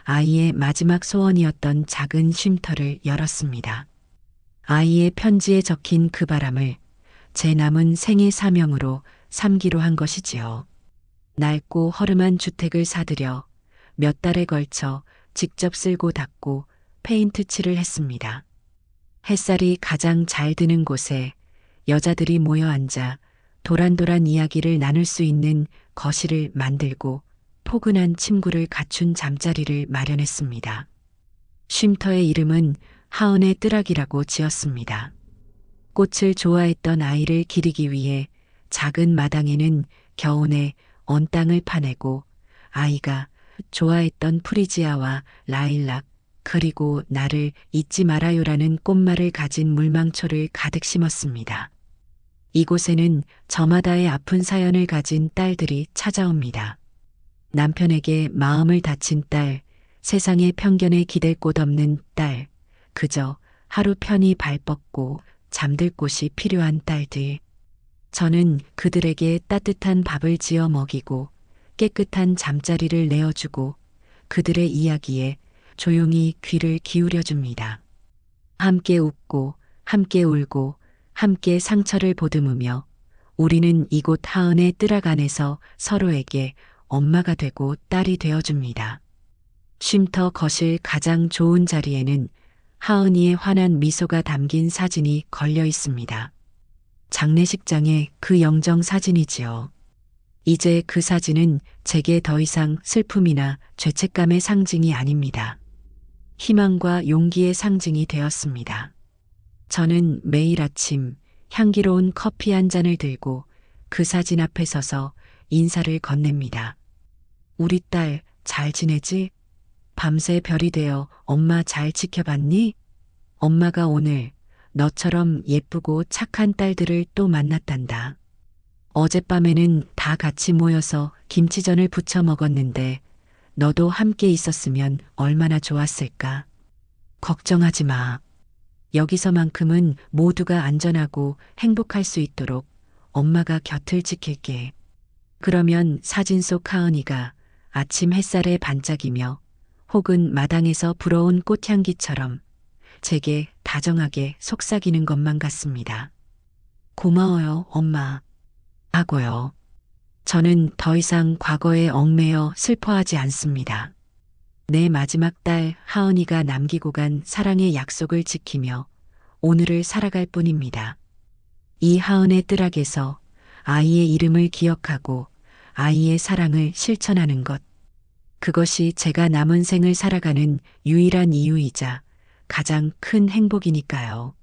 아이의 마지막 소원이었던 작은 쉼터를 열었습니다. 아이의 편지에 적힌 그 바람을 제 남은 생의 사명으로 삼기로 한 것이지요. 낡고 허름한 주택을 사들여 몇 달에 걸쳐 직접 쓸고 닦고 페인트 칠을 했습니다. 햇살이 가장 잘 드는 곳에 여자들이 모여 앉아 도란도란 이야기를 나눌 수 있는 거실을 만들고 포근한 침구를 갖춘 잠자리를 마련했습니다. 쉼터의 이름은 하은의 뜨락이라고 지었습니다. 꽃을 좋아했던 아이를 기리기 위해 작은 마당에는 겨우내 언 땅을 파내고 아이가 좋아했던 프리지아와 라일락 그리고 나를 잊지 말아요라는 꽃말을 가진 물망초를 가득 심었습니다. 이곳에는 저마다의 아픈 사연을 가진 딸들이 찾아옵니다. 남편에게 마음을 다친 딸, 세상의 편견에 기댈 곳 없는 딸, 그저 하루 편히 발 뻗고 잠들 곳이 필요한 딸들. 저는 그들에게 따뜻한 밥을 지어 먹이고 깨끗한 잠자리를 내어주고 그들의 이야기에 조용히 귀를 기울여 줍니다. 함께 웃고 함께 울고 함께 상처를 보듬으며 우리는 이곳 하은의 뜨락 안에서 서로에게 엄마가 되고 딸이 되어줍니다. 쉼터 거실 가장 좋은 자리에는 하은이의 환한 미소가 담긴 사진이 걸려 있습니다. 장례식장의 그 영정 사진이지요. 이제 그 사진은 제게 더 이상 슬픔이나 죄책감의 상징이 아닙니다. 희망과 용기의 상징이 되었습니다. 저는 매일 아침 향기로운 커피 한 잔을 들고 그 사진 앞에 서서 인사를 건넵니다. 우리 딸 잘 지내지? 밤새 별이 되어 엄마 잘 지켜봤니? 엄마가 오늘 너처럼 예쁘고 착한 딸들을 또 만났단다. 어젯밤에는 다 같이 모여서 김치전을 부쳐 먹었는데 너도 함께 있었으면 얼마나 좋았을까. 걱정하지 마. 여기서만큼은 모두가 안전하고 행복할 수 있도록 엄마가 곁을 지킬게. 그러면 사진 속 하은이가 아침 햇살에 반짝이며 혹은 마당에서 불어온 꽃향기처럼 제게 다정하게 속삭이는 것만 같습니다. 고마워요, 엄마. 하고요. 저는 더 이상 과거에 얽매여 슬퍼하지 않습니다. 내 마지막 딸 하은이가 남기고 간 사랑의 약속을 지키며 오늘을 살아갈 뿐입니다. 이 하은의 뜨락에서 아이의 이름을 기억하고 아이의 사랑을 실천하는 것. 그것이 제가 남은 생을 살아가는 유일한 이유이자 가장 큰 행복이니까요.